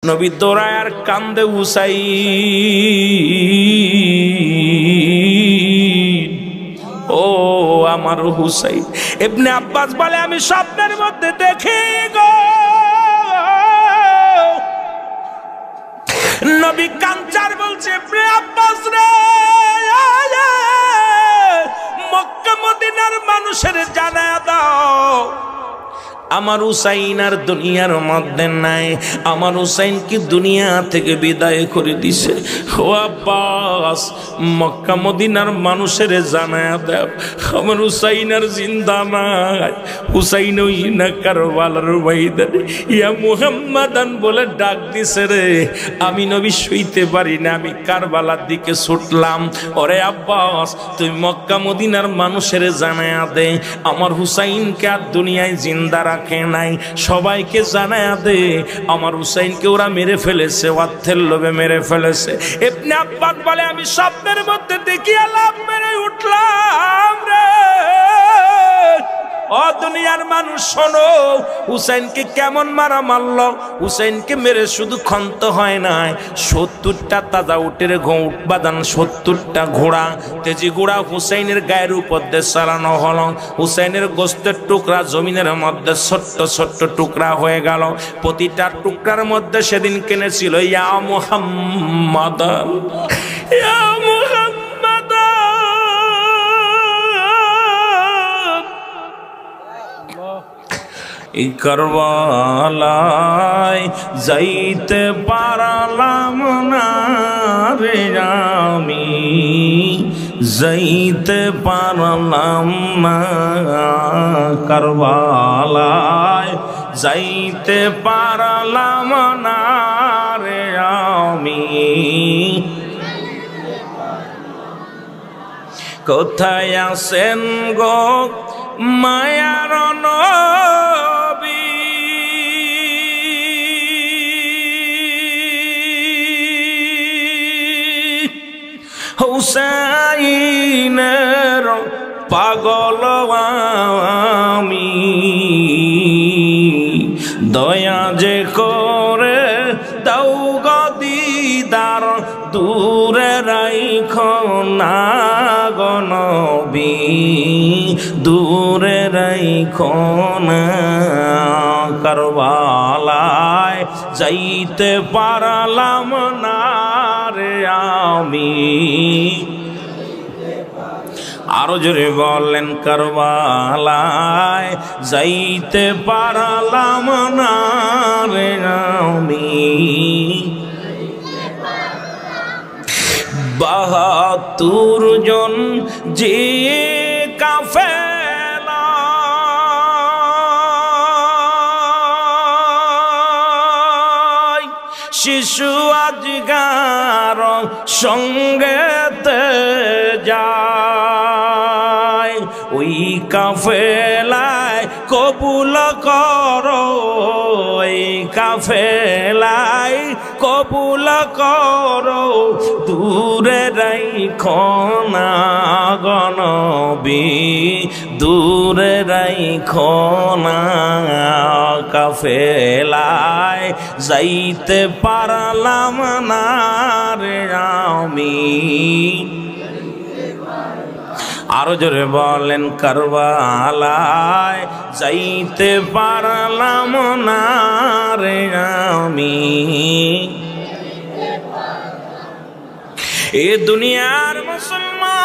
নবী দৌড়ায় আর কান্দে হুসাইন, ও আমার হুসাইন। ইবনে আব্বাস বলে আমি স্বপ্নের মধ্যে দেখি গো নবী কাঞ্চার বলছে ইবনে আব্বাস রে, মক্কা মদিনার মানুষের জানায়া দাও আমার হুসাইন আর দুনিয়ার মধ্যে নাই, আমার হুসাইন কি দুনিয়া থেকে বিদায় করে দিছে। ও আব্বাস, মক্কা মদিনার মানুষের জানায়া দাও আমার হুসাইন আর জিন্দা নাই, হুসাইন ওই না কারবালার ময়দানে ইয়া মুহাম্মাদান বলে ডাক দিছে রে। আমি নবী শুইতে পারি না, আমি কারবালার দিকে ছুটলাম। ওরে আব্বাস, তুই মক্কা মদিনার মানুষের জানায়া দে আমার হুসাইনকে আর দুনিয়ায় জিন্দা রাখে নাই, সবাইকে জানায়া দে আমার হুসাইনকে ওরা মেরে ফেলেছে, অর্থের লোভে মেরে ফেলেছে। ইবনে আব্বাস বলে আমি স্বপ্নের মধ্যে দেখি আলাপ মেরে উঠলাম রে। ও দুনিয়ার মানুষ শোনো, হুসাইনকে কেমন মারা মারল। হুসাইনকে মেরে শুধু ক্ষান্ত হয় নাই, 70টা তাজা উটের উট বাঁধান 70টা ঘোড়া, তেজি ঘোড়া হুসাইনের গায়ের উপর দিয়ে চালানো হলো। হুসাইনের গোস্তের টুকরা জমিনের মধ্যে ছোট্ট ছোট্ট টুকরা হয়ে গেল। প্রতিটা টুকরার মধ্যে সেদিন কিনেছিল ইয়া মুহাম্মাদ, ইয়া মুহাম্মাদ। কারবালায় যাইতে পারলাম না রে, আমি যাইতে পারলাম না, কারবালায় যাইতে পারলাম না রে আমি। কোথায় আছেন গো মায়ার নবী, হুসাইনের পাগল আমি, দয়া যে করে দাও গো দিদার, দূরে রাইখো না গো নবী, দূরে রাইখো না। কারবালায় যাইতে পারলাম না রে আমি। আরো জোরে বলেন কারবালায় যাইতে পারলাম না রে আমি। 72 জন যে কাফেলা, শিশু আজগার সঙ্গেতে যায়, ওই কাফেলায় কবুল করো, ওই কাফেলায় কবুল করো, দূরে রাইখো না গো নবী, দূরে রাইখো না। কাফেলায় যাইতে পারলাম না রে আমি। আরো জোরে বলেন কারবালায় যাইতে পারলাম না রে আমি। এ দুনিয়ার মুসলমান,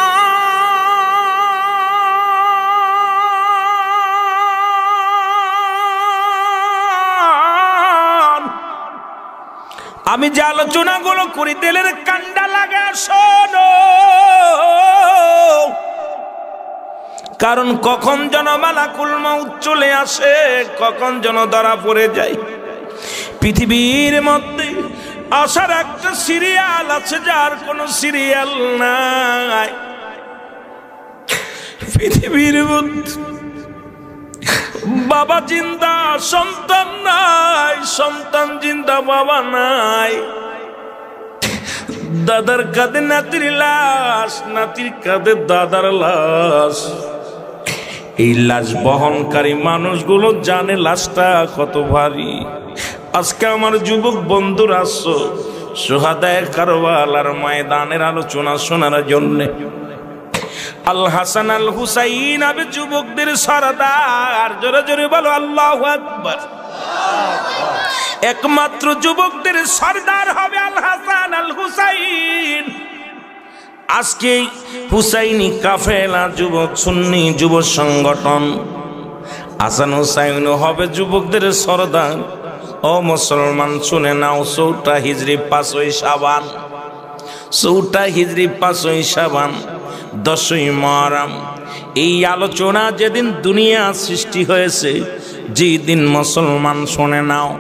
আমি যে আলোচনাগুলো করি দিলের কান্ডা লাগা শোনো, কারণ কখন যেন মালাকুল মউত চলে আসে, কখন যেন ধরা পড়ে যায়। পৃথিবীর মধ্যে আসার একটা সিরিয়াল আছে যার কোনো সিরিয়াল নাই। পৃথিবীর মধ্যে বাবা জিন্দা সন্তান নাই, সন্তান জিন্দা বাবা নাই। দাদার কাঁধে নাতির লাশ, নাতির কাঁধে দাদার লাশ। এই লাশ বহনকারী মানুষগুলো জানে লাশটা কত ভারী। আজকে আমার যুবক বন্ধুরা আসছো শুহাদায়ে কারবালার ময়দানের আলোচনা শোনার জন্য। আল হাসান আল হুসাইন হবে যুবকদের সরদার। জোরে জোরে বলো আল্লাহু আকবার। একমাত্র যুবকদের সরদার হবে আল হাসান আল হুসাইন। আজকে হুসাইনি কাফেলা যুবক সুন্নি যুব সংগঠন হাসান হুসাইন হবে যুবকদের সরদার। ও মুসলমান শুনে নাও, 4টা হিজরি 5ই শাবান, 4টা হিজরি 5ই শাবান 10ই মুহররম। এই আলোচনা যেদিন দুনিয়া সৃষ্টি হয়েছে, যেদিন মুসলমান শুনে নাও,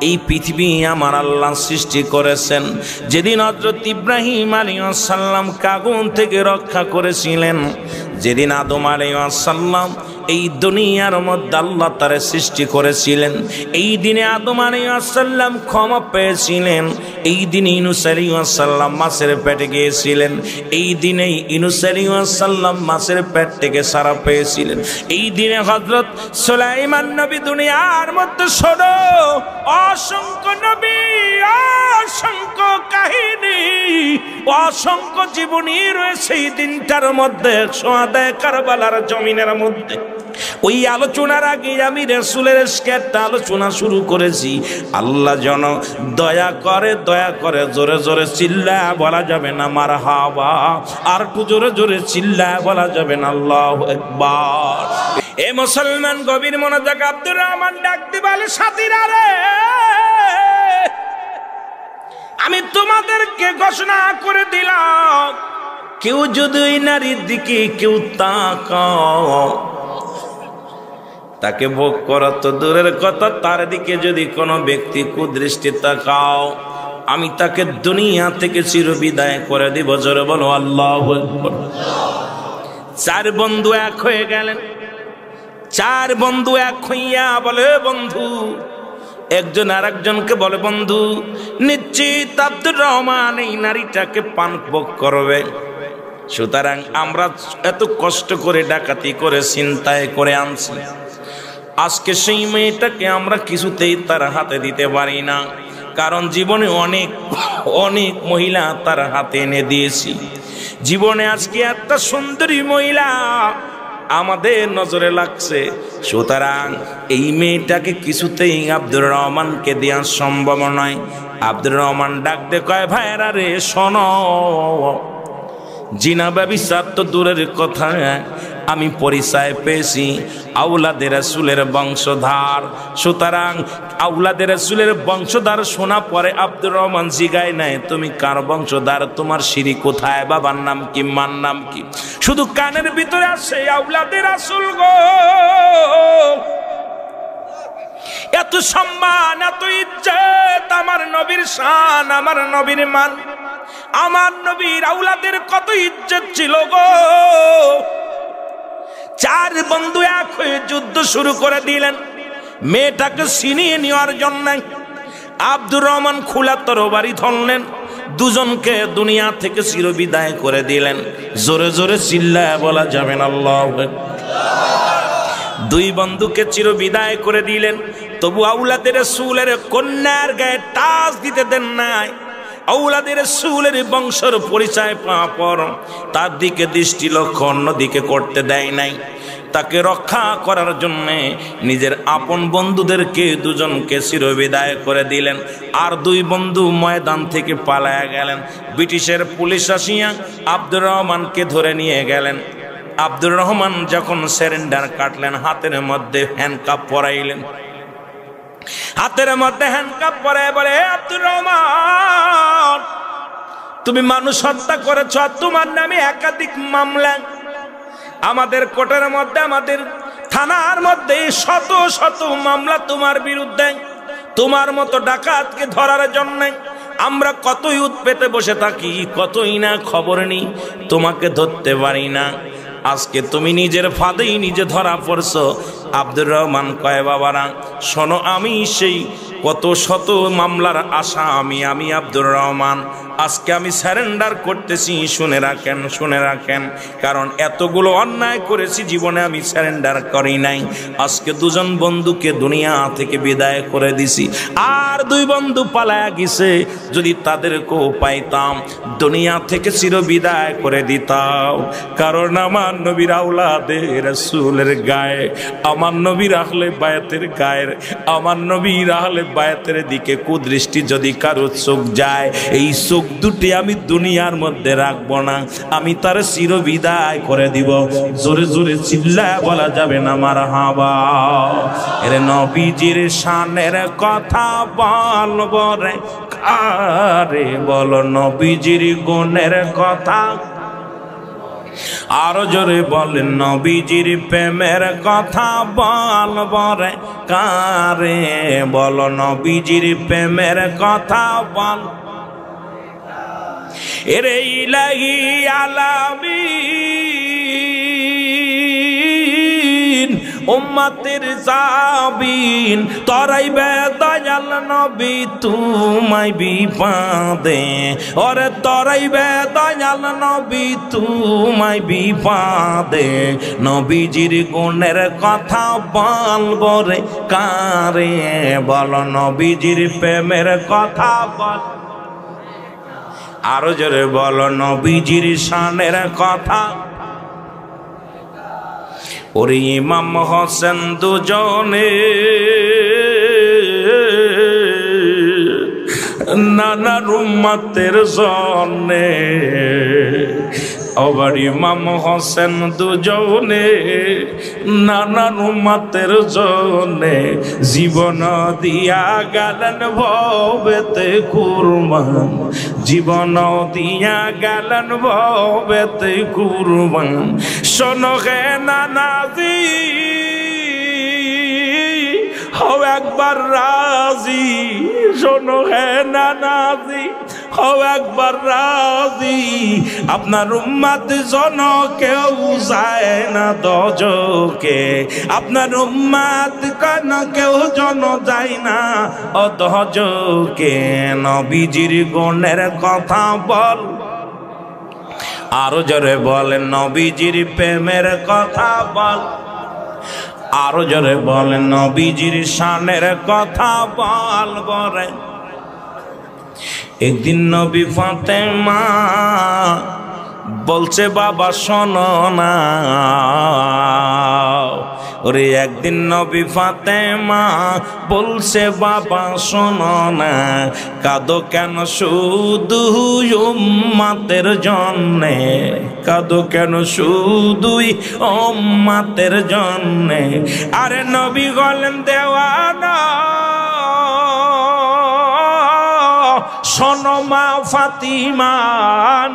এই পৃথিবী আমার আল্লাহ সৃষ্টি করেছেন। যেদিন হযরত ইব্রাহিম আলাইহিস সালাম আগুন থেকে রক্ষা করেছিলেন, যেদিন আদম আলাইহিস সালাম এই দুনিয়ার মধ্যে আল্লাহ তারে সৃষ্টি করেছিলেন, এই দিনে আদম আলাইহিস সালাম ক্ষমা পেয়েছিলেন। এই দিনে ইউনূস আলাইহিস সালাম মাছের পেটে গিয়েছিলেন, এই দিনে ইউনূস আলাইহিস সালাম মাছের পেট থেকে ছাড়া পেয়েছিলেন। এই দিনে হযরত সুলাইমান নবী দুনিয়ার মধ্যে শোনো অসংখ্য নবী, অসংখ্য কাহিনী, অসংখ্য জীবনী রয়েছে এই দিনটার মধ্যে, শুহাদায়ে কারবালার জমিনের মধ্যে। ওই আলোচনার আগে আমি রাসূলের একটা আলোচনা শুরু করেছি। আল্লাহ যেন দয়া করে, দয়া করে জোরে জোরে চিল্লায়া বলা যাবে না মারহাবা, আর একটু জোরে জোরে চিল্লায়া বলা যাবে না আল্লাহু আকবার। এ মুসলমান গভীর মনোযোগ, আব্দুর রহমান ডাক দিয়ে বলে, সাথীরা রে, আমি তোমাদেরকে ঘোষণা করে দিলাম, কেউ যদি ওই নারীর দিকে কেউ তাকাও, তাকে ভোগ করা তো দূরের কথা, তার দিকে যদি কোনো ব্যক্তি কুদৃষ্টি তাকাও, আমি তাকে দুনিয়া থেকে চিরবিদায় করে দিব। জোরে বলো আল্লাহু আকবার। 4 বন্ধু এক হয়ে গেলেন। 4 বন্ধু এক হইয়া বলে, বন্ধু, একজন আর একজনকে বলে, বন্ধু, নিশ্চিত আব্দুর রহমান এই নারীটাকে পান ভোগ করবে, সুতরাং আমরা এত কষ্ট করে ডাকাতি করে চিন্তায় করে আনছি, আজকে সেই মেয়েটাকে আমরা কিছুতেই তার হাতে দিতে পারি না, কারণ জীবনে অনেক অনেক মহিলা তার হাতে এনে দিয়েছি, জীবনে আজকে একটা সুন্দরী মহিলা আমাদের নজরে লাগছে, সুতরাং এই মেয়েটাকে কিছুতেই আব্দুর রহমানকে দেওয়া সম্ভব নয়। আব্দুর রহমান ডাক দিয়ে কয়, ভাইরা রে শোনো, জিনা ব্যভিচার তো দূরের কথা, আমি পরিচয় পেয়েছি আওলাদে রাসূলের বংশধর, সুতরাং আওলাদে রাসূলের বংশধর শোনা পরে আব্দুর রহমান জিগায় নাই, তুমি কার বংশধর, তোমার সিঁড়ি কোথায়, বাবার নাম কি, মার নাম কি, শুধু কানের ভিতরে আসে আওলাদে রাসূল গো। এত সম্মান, এত ইজ্জত, আমার নবীর শান, আমার নবীর মান, আমার নবীর আওলাদের কত ইজ্জত ছিল গো। 4 বন্ধু এক হয়ে যুদ্ধ শুরু করে দিলেন মেয়েটাকে ছিনিয়ে নেওয়ার জন্য। আব্দুর রহমান খোলা তরবারি ধরলেন, দুজনকে দুনিয়া থেকে চিরবিদায় করে দিলেন। জোরে জোরে চিল্লায়া বলা যাবে না আল্লাহু আকবার। 2 বন্ধুকে চিরবিদায় করে দিলেন, তবু আওলাদে রাসূলের কন্যার গায়ে টাচ দিতে দেন নাই। আওলাদে রাসূলের বংশের পরিচয় পাওয়ার পর তার দিকে দৃষ্টি লক্ষ্য অন্যদিকে করতে দেয় নাই। তাকে রক্ষা করার জন্য নিজের আপন বন্ধুদেরকে দুজনকে চিরবিদায় করে দিলেন। আর 2 বন্ধু ময়দান থেকে পালায়া গেলেন। ব্রিটিশের পুলিশ আসিয়া আব্দুর রহমানকে ধরে নিয়ে গেলেন। আব্দুর রহমান যখন সারেন্ডার কাটলেন, হাতের মধ্যে হ্যান্ডকাপ পরাইলেন, হাতের মধ্যে হ্যান্ডকাপ পরায় বলে, আব্দুর রহমান, তুমি মানুষ হত্যা করেছ, তোমার নামে একাধিক মামলা, আমাদের কোর্টের মধ্যে, আমাদের থানার মধ্যে শত শত মামলা তোমার বিরুদ্ধে, তোমার মতো ডাকাতকে ধরার জন্য আমরা কতই উৎপেতে বসে থাকি, কতই না খবর নেই, তোমাকে ধরতে পারি না। আজকে তুমি নিজের ফাঁদেই নিজে ধরা পড়ছো। আব্দুর রহমান কয়, বাবারা শোনো, আমি সেই কত শত মামলার আসামি আমি আব্দুর রহমান। আজকে আমি সারেন্ডার করতেছি, শুনে রাখেন, শুনে রাখেন, কারণ এতগুলো অন্যায় করেছি, জীবনে আমি সারেন্ডার করি নাই। আজকে দুজন বন্ধুকে দুনিয়া থেকে বিদায় করে দিছি, আর দুই বন্ধু পালায়া গেছে। যদি তাদেরকেও পাইতাম দুনিয়া থেকে চির বিদায় করে দিতাম, কারণ আমার নবীর আওলাদে রাসূলের গায়ে, আমার নবীর আহলে বায়াতের গায়ের, আমার নবীর আহলে বায়াতের দিকে কুদৃষ্টি যদি কারো চোখ যায়, এই চোখ দুটি আমি দুনিয়ার মধ্যে রাখবো না, আমি তার চির বিদায় করে দিব। জোরে জোরে চিল্লায় বলা যাবে না মারহাবা। এর নবীজির শানের কথা বলবো রে কারে, বলো নবীজির গুণের কথা, আরো জোরে বলেন নবীজির প্রেমের কথা বলবো রে কারে, বলো নবীজির প্রেমের কথা বল। এরে ইলাহি আলামিন উম্মতের জাবিন, তরাইবে দয়াল নবী তোমায় বিপদে, ওরে তরাইবে দয়াল নবী তোমায় বিপদে। নবীজির গুণের কথা বলবো রে কারে, বলো নবীজির প্রেমের কথা বল। আরো জোরে বলো নবীজির শানের কথা। ওরে ইমাম হোসেন দুজনে নানা উম্মতের জন্যে, আবার ইমাম হোসেন দুজনে নানা উম্মতের জন্যে জীবন দিয়া গেলেন ভবেতে কুরবান, জীবন দিয়া গেলেন ভবেতে কুরবান। শোনো হে নানাজি, হও একবার রাজি, শোনো হে নানাজি, হও একবার রাজি, আপনার উম্মত জন কেউ যায় না দজকে, আপনার উম্মত কেন কেউ জন যায় না অদজকে। নবীজির গুণের কথা বল, আরো জোরে বলেন নবীজির প্রেমের কথা বল, আরো জোরে বলেন নবীজির শানের কথা বল বলে। একদিন নবী ফাতেমা বলছে বাবা শোনো না, ওরে একদিন নবী ফাতেমা বলছে বাবা শোনো না, কাঁদো কেন শুধু উম্মতের জন্যে, কাঁদো কেন শুধুই উম্মতের জন্যে। আরে নবী বলেন দেওয়ানা, শোনো মা ফাতিমা,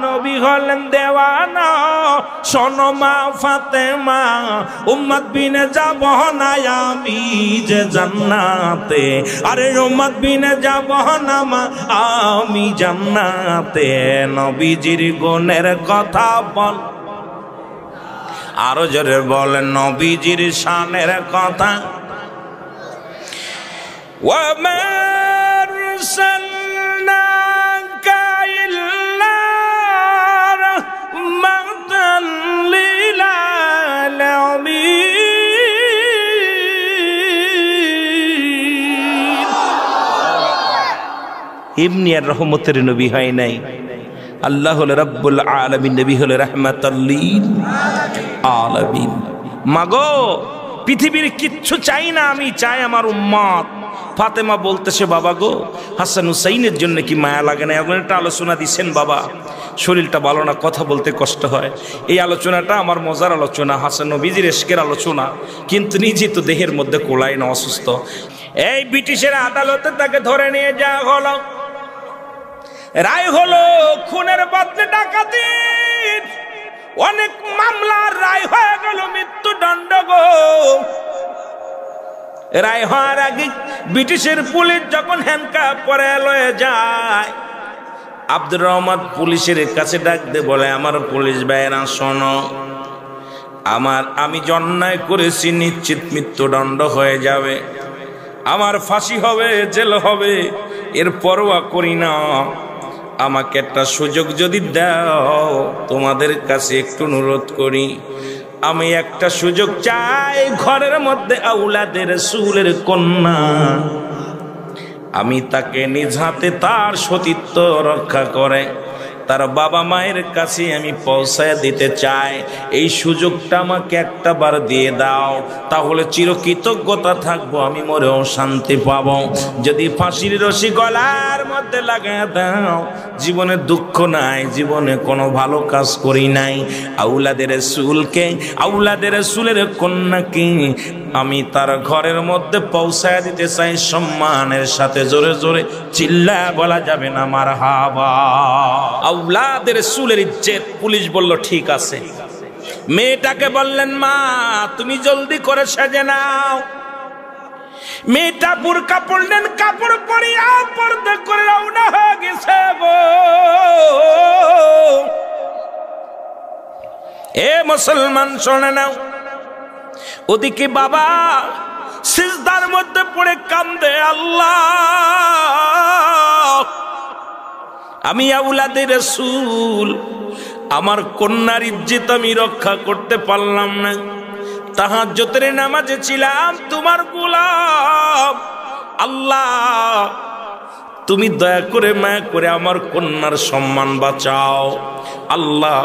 নবী হলেন দেওয়ানা, শোনো মা ফাতেমা, উম্মত বিনে যাব না আমি যে জান্নাতে, আরে উম্মত বিনে যাব না মা আমি জান্নাতে। নবীজির গুণের কথা বল, আরো জোরে বলেন নবীজির শানের কথা। ওয়া মা আরসালনাকা ইল্লা রাহমাতাল লিল আলামিন। এমনি আর রহমতের নবী হয় নাই, আল্লাহ হল রব্বুল আলামিন, নবী হল রাহমাতাল লিল আলামিন। মাগো পৃথিবীর কিচ্ছু চাই না, আমি চাই আমার উম্মত। ফাতেমা বলতেছে বাবা গো, হাসান হুসাইনের জন্য কি মায়া লাগে না? এমন একটা আলোচনা দিচ্ছেন বাবা, শরীরটা ভালো না, কথা বলতে কষ্ট হয়। এই আলোচনাটা আমার মজার আলোচনা, হাসান নবীজির ইশকের আলোচনা, কিন্তু নিজে তো দেহের মধ্যে কোলায় না, অসুস্থ। এই ব্রিটিশের আদালতে তাকে ধরে নিয়ে যাওয়া হলো, রায় হলো খুনের বদলে ডাকাতি, অনেক মামলার রায় হয়ে গেল মৃত্যুদণ্ড গো। রায় হওয়ার আগে ব্রিটিশের পুলিশ যখন হ্যান্ডকাপ করে লয়ে যায়, আব্দুর রহমান পুলিশের কাছে ডাক দে বলে, আমার পুলিশ ভাইয়েরা শোনো, আমি অন্যায় করেছি, নিশ্চিত মৃত্যুদণ্ড হয়ে যাবে, আমার ফাঁসি হবে, জেল হবে, এর পরোয়া করি না। আমাকে একটা সুযোগ যদি দাও, তোমাদের কাছে একটু অনুরোধ করি, আমি একটা সুযোগ চাই। ঘরের মধ্যে আওলাদে রাসূলের কন্যা, আমি তাকে নিজ হাতে তার সতীত্ব রক্ষা করে তার বাবা মায়ের কাছে আমি পৌঁছায় দিতে চাই। এই সুযোগটা আমাকে একটা বার দিয়ে দাও, তাহলে চিরকৃতজ্ঞতা থাকবো, আমি মরেও শান্তি পাবো। যদি ফাঁসির রশি গলার মধ্যে লাগায় দাও, জীবনে দুঃখ নাই, জীবনে কোনো ভালো কাজ করি নাই। আওলাদে রাসূলকে, আওলাদে রাসূলের কন্যাকে আমি তার ঘরের মধ্যে পৌঁছায় দিতে চাই সম্মানের সাথে। জোরে জোরে চিল্লা বলা যাবে না মারহাবা। আওলাদে রাসূলের ইজ্জত। পুলিশ বলল ঠিক আছে। মেয়েটাকে বললেন মা তুমি জলদি করে সেজে নাও। মেয়েটা বুরকা পরলেন, কাপড় পরিয়া পর্দা করে রওনা হয়ে গেছে গো। এ মুসলমান শোনে নাও, ওদিকে বাবা সিজদার মধ্যে পড়ে কান্দে, আল্লাহ আমি আওলাদে রাসূল, আমার কন্যার ইজ্জত আমি রক্ষা করতে পারলাম না। তাহাজ্জুদের নামাজে ছিলাম, তোমার গোলাম, আল্লাহ তুমি দয়া করে মায়া করে আমার কন্যার সম্মান বাঁচাও। আল্লাহ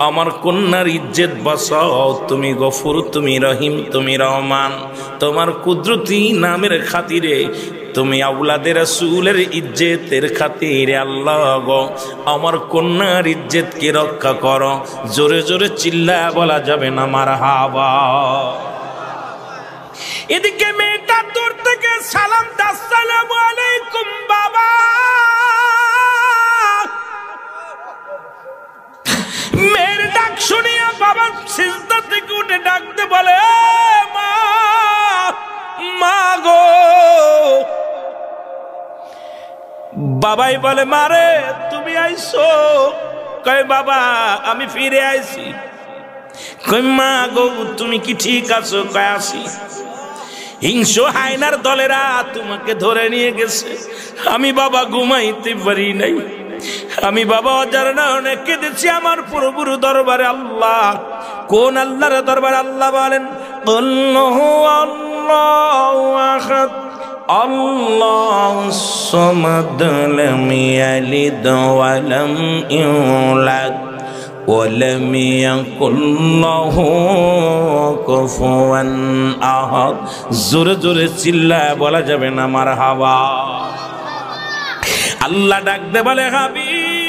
আমার কন্যার ইজ্জত বাঁচাও। তুমি গফুর, তুমি রহিম, তুমি রহমান। তোমার কুদরতি নামের খাতিরে, তুমি আওলাদে রাসূলের ইজ্জতের খাতিরে আল্লাহ গো আমার কন্যার ইজ্জতকে রক্ষা করো। জোরে জোরে চিল্লা বলা যাবে না মারহাবা। এদিকে মেয়েটা দূর থেকে সালাম, আসসালামু আলাইকুম বাবা। মেয়ের ডাক শুনিয়া বাবা সিজদা থেকে উঠে ডাকতে বলে মা, মা গো। বাবাই বলে মারে তুমি আইছো? কয় বাবা আমি ফিরে আইছি। কয় মা গো তুমি কি ঠিক আছো? কয় আছি। হিংস্র হায়নার দলেরা তোমাকে ধরে নিয়ে গেছে, আমি বাবা ঘুমাইতে পারি নাই, আমি বাবা অজার না অনেক কেঁদেছি আমার প্রভুর দরবারে। আল্লাহ কোন আল্লাহর দরবারে? আল্লাহ বলেন আল্লাহু আল্লাহু আহাদ আল্লাহুস সামাদ লাম ইয়ালিদ ওয়া লাম ইউলাদ ওয়া লাম ইয়াকুল লাহু কুফুয়ান আহাদ। জোরে জোরে চিল্লায় বলা যাবে না মারহাবা। আল্লাহ ডাকতে বলে হাবিব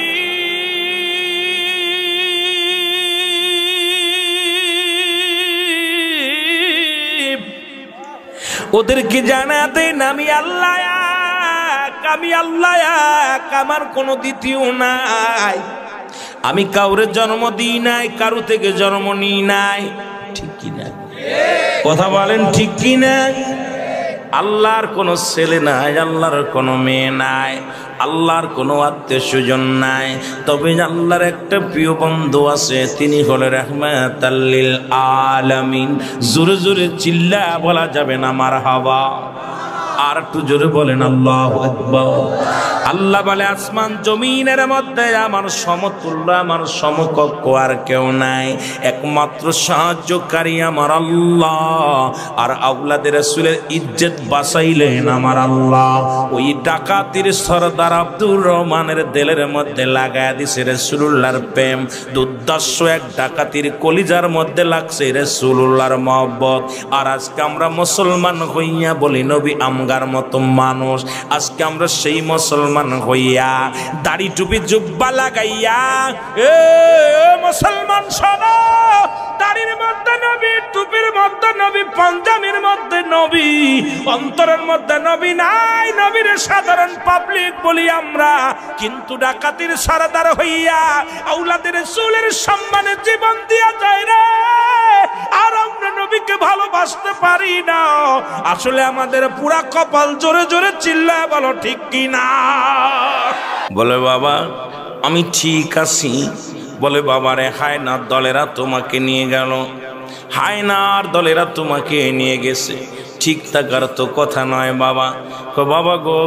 ওদেরকে জানাতে আমি আল্লাহ এক, আমি আল্লাহ এক, আমার কোনো দ্বিতীয় নাই। আমি কাউরে জন্ম দিই নাই, কারো থেকে জন্ম নিই নাই। ঠিক কিনা? কথা বলেন ঠিক কিনা? আল্লাহর কোনো ছেলে নাই, আল্লাহর কোনো মেয়ে নাই, আল্লাহর কোনো আত্মীয় স্বজন নাই। তবে আল্লাহর একটা প্রিয় বন্ধু আছে, তিনি হলেন রাহমাতাল লিল আলামিন। জোরে জোরে চিল্লা বলা যাবে না মারহাবা। আর একটু জোরে বলেন আল্লাহু আকবার। আল্লাহ বলে আসমান জমিনের মধ্যে আমার সমতুল্য, আমার সমকক্ষ আর কেউ নাই, একমাত্র সাহায্যকারী আমার আল্লাহ। আর আওলাদে রাসূলের ইজ্জত বাঁচাইলেন আমার আল্লাহ। ওই ডাকাতির সরদার আব্দুর রহমানের দিলের মধ্যে লাগায় দিছে রাসূলুল্লাহর প্রেম। দুর্দর্শ এক ডাকাতির কলিজার মধ্যে লাগছে রাসূলুল্লাহর মহব্বত। আর আজকে আমরা মুসলমান হইয়া বলি নবী আমগার মতো মানুষ। আজকে আমরা সেই মুসলমান হইয়া দাড়ি টুপি জুব্বা লাগাইয়া, এ মুসলমান শোনো, দাড়ির মধ্যে নবী, টুপির মধ্যে নবী, পাঞ্জাবির মধ্যে নবী, অন্তরের মধ্যে নবী নাই। নবীর সাধারণ পাবলিক বলি আমরা, কিন্তু ডাকাতির সরদার হইয়া আওলাদে রাসূলের সম্মানে জীবন দিয়া যায় রে। আর আমরা নবীকে ভালোবাসতে পারি না। আসলে আমাদের পুরা কপাল। জোরে জোরে চিল্লা বলো ঠিক কিনা? বলে বাবা আমি ঠিক আছি। বলে বাবারে হায়নার দলেরা তোমাকে নিয়ে গেল, হায়নার দলেরা তোমাকে নিয়ে গেছে। ঠিক থাকার তো কথা নয় বাবা। বাবা গো,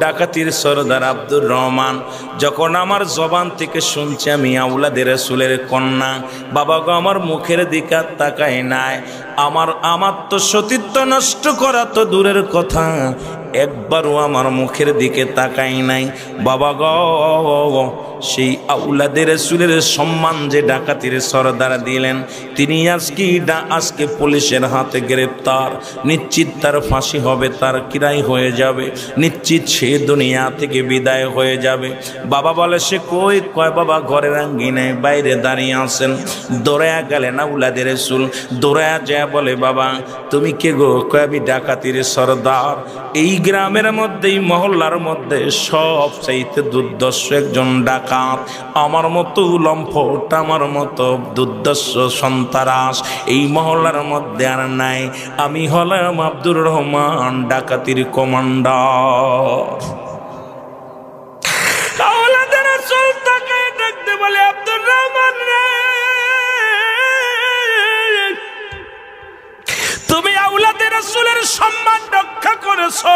ডাকাতির সরদার আব্দুর রহমান, যখন আমার জবান থেকে শুনছি আমি আওলাদের রাসূলের কন্যা, বাবা গো আমার মুখের দিকে তাকায় নাই। আমার তো সতীত্ব নষ্ট করা তো দূরের কথা, একবারও আমার মুখের দিকে তাকাই নাই বাবা গো। সেই আওলাদের রাসূলের সম্মান যে ডাকাতির সরদার দিলেন, তিনি আজকে পুলিশের হাতে গ্রেপ্তার। নিশ্চিত তার ফাঁসি হবে, তার কিরাই হয়ে যাবে, নিশ্চিত সে দুনিয়া থেকে বিদায় হয়ে যাবে। বাবা বলে সে কই? কয় বাবা ঘরের আঙ্গিনায় বাইরে দাঁড়িয়ে আছেন। দৌড়ায়া গেলেন আওলাদের রাসূল, দৌড়ায়া যায় বলে বাবা তুমি কে গো? কয় আমি ডাকাতির সরদার। এই গ্রামের মধ্যে, এই মহল্লার মধ্যে সব চাইতে দুর্দর্শ একজন ডাকাত, আমার মতো লম্পট, আমার মতো দুর্দর্শ সন্তারাস এই মহল্লার মধ্যে আর নাই। আমি হলাম আব্দুর রহমান, ডাকাতির কমান্ডার। আওলাদের রাসূল তাকায় ডাকতে বলে আব্দুর রহমান রে, তুমি আওলাদের রাসূলের সম্মান রক্ষা করেছো,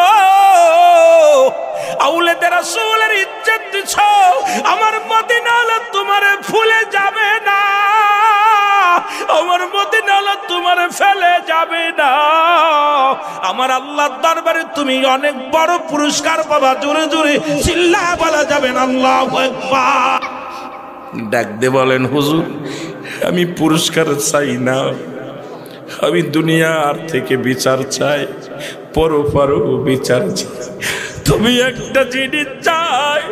আওলাদের রাসূলের ইজ্জত দিছো, আমার মদিনা আলা তোমারে ভুলে যাবে না, আমার মদিনা আলা তোমারে ফেলে যাবে না। আমার আল্লাহর দরবারে তুমি অনেক বড় পুরস্কার পাবা। জোরে জোরে চিল্লায়া বলা যাবে না আল্লাহু আকবার। ডাক দিয়ে বলেন হুজুর আমি পুরস্কার চাই না, আমি দুনিয়ার থেকে বিচার চাই, পরপারও বিচার চাই। তুমি একটা জিনিস চাই,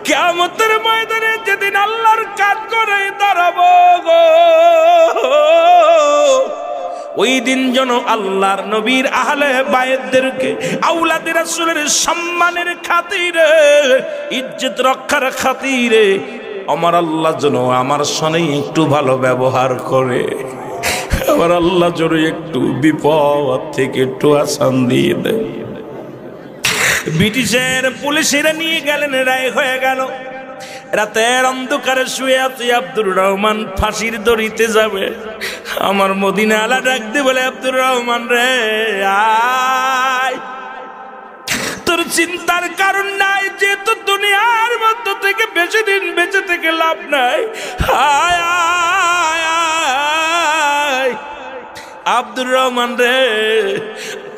কিয়ামতের ময়দানে যেদিন আল্লাহর কাজ করে দাঁড়াবো গো, ওই দিন যেন আল্লাহর নবীর আহলে বায়তদেরকে আওলাদের রাসূলের সম্মানের খাতিরে, ইজ্জত রক্ষার খাতিরে আমার আল্লাহ যেন আমার সঙ্গে একটু ভালো ব্যবহার করে, আমার আল্লাহ যেন একটু বিপদ থেকে একটু আসান দিয়ে দেয়। ব্রিটিশের পুলিশেরা নিয়ে গেলেন, রায় হয়ে গেল। রাতের অন্ধকারে শুয়ে আছে আব্দুর রহমান, ফাঁসির দড়িতে যাবে। আমার মদিনা আলা ডাকতে বলে আব্দুর রহমান রে আয়, তোর চিন্তার কারণ নাই, যেহেতু দুনিয়ার মধ্যে থেকে বেশি দিন বেঁচে থেকে লাভ নাই। আয় আয় আয় আব্দুর রহমান রে,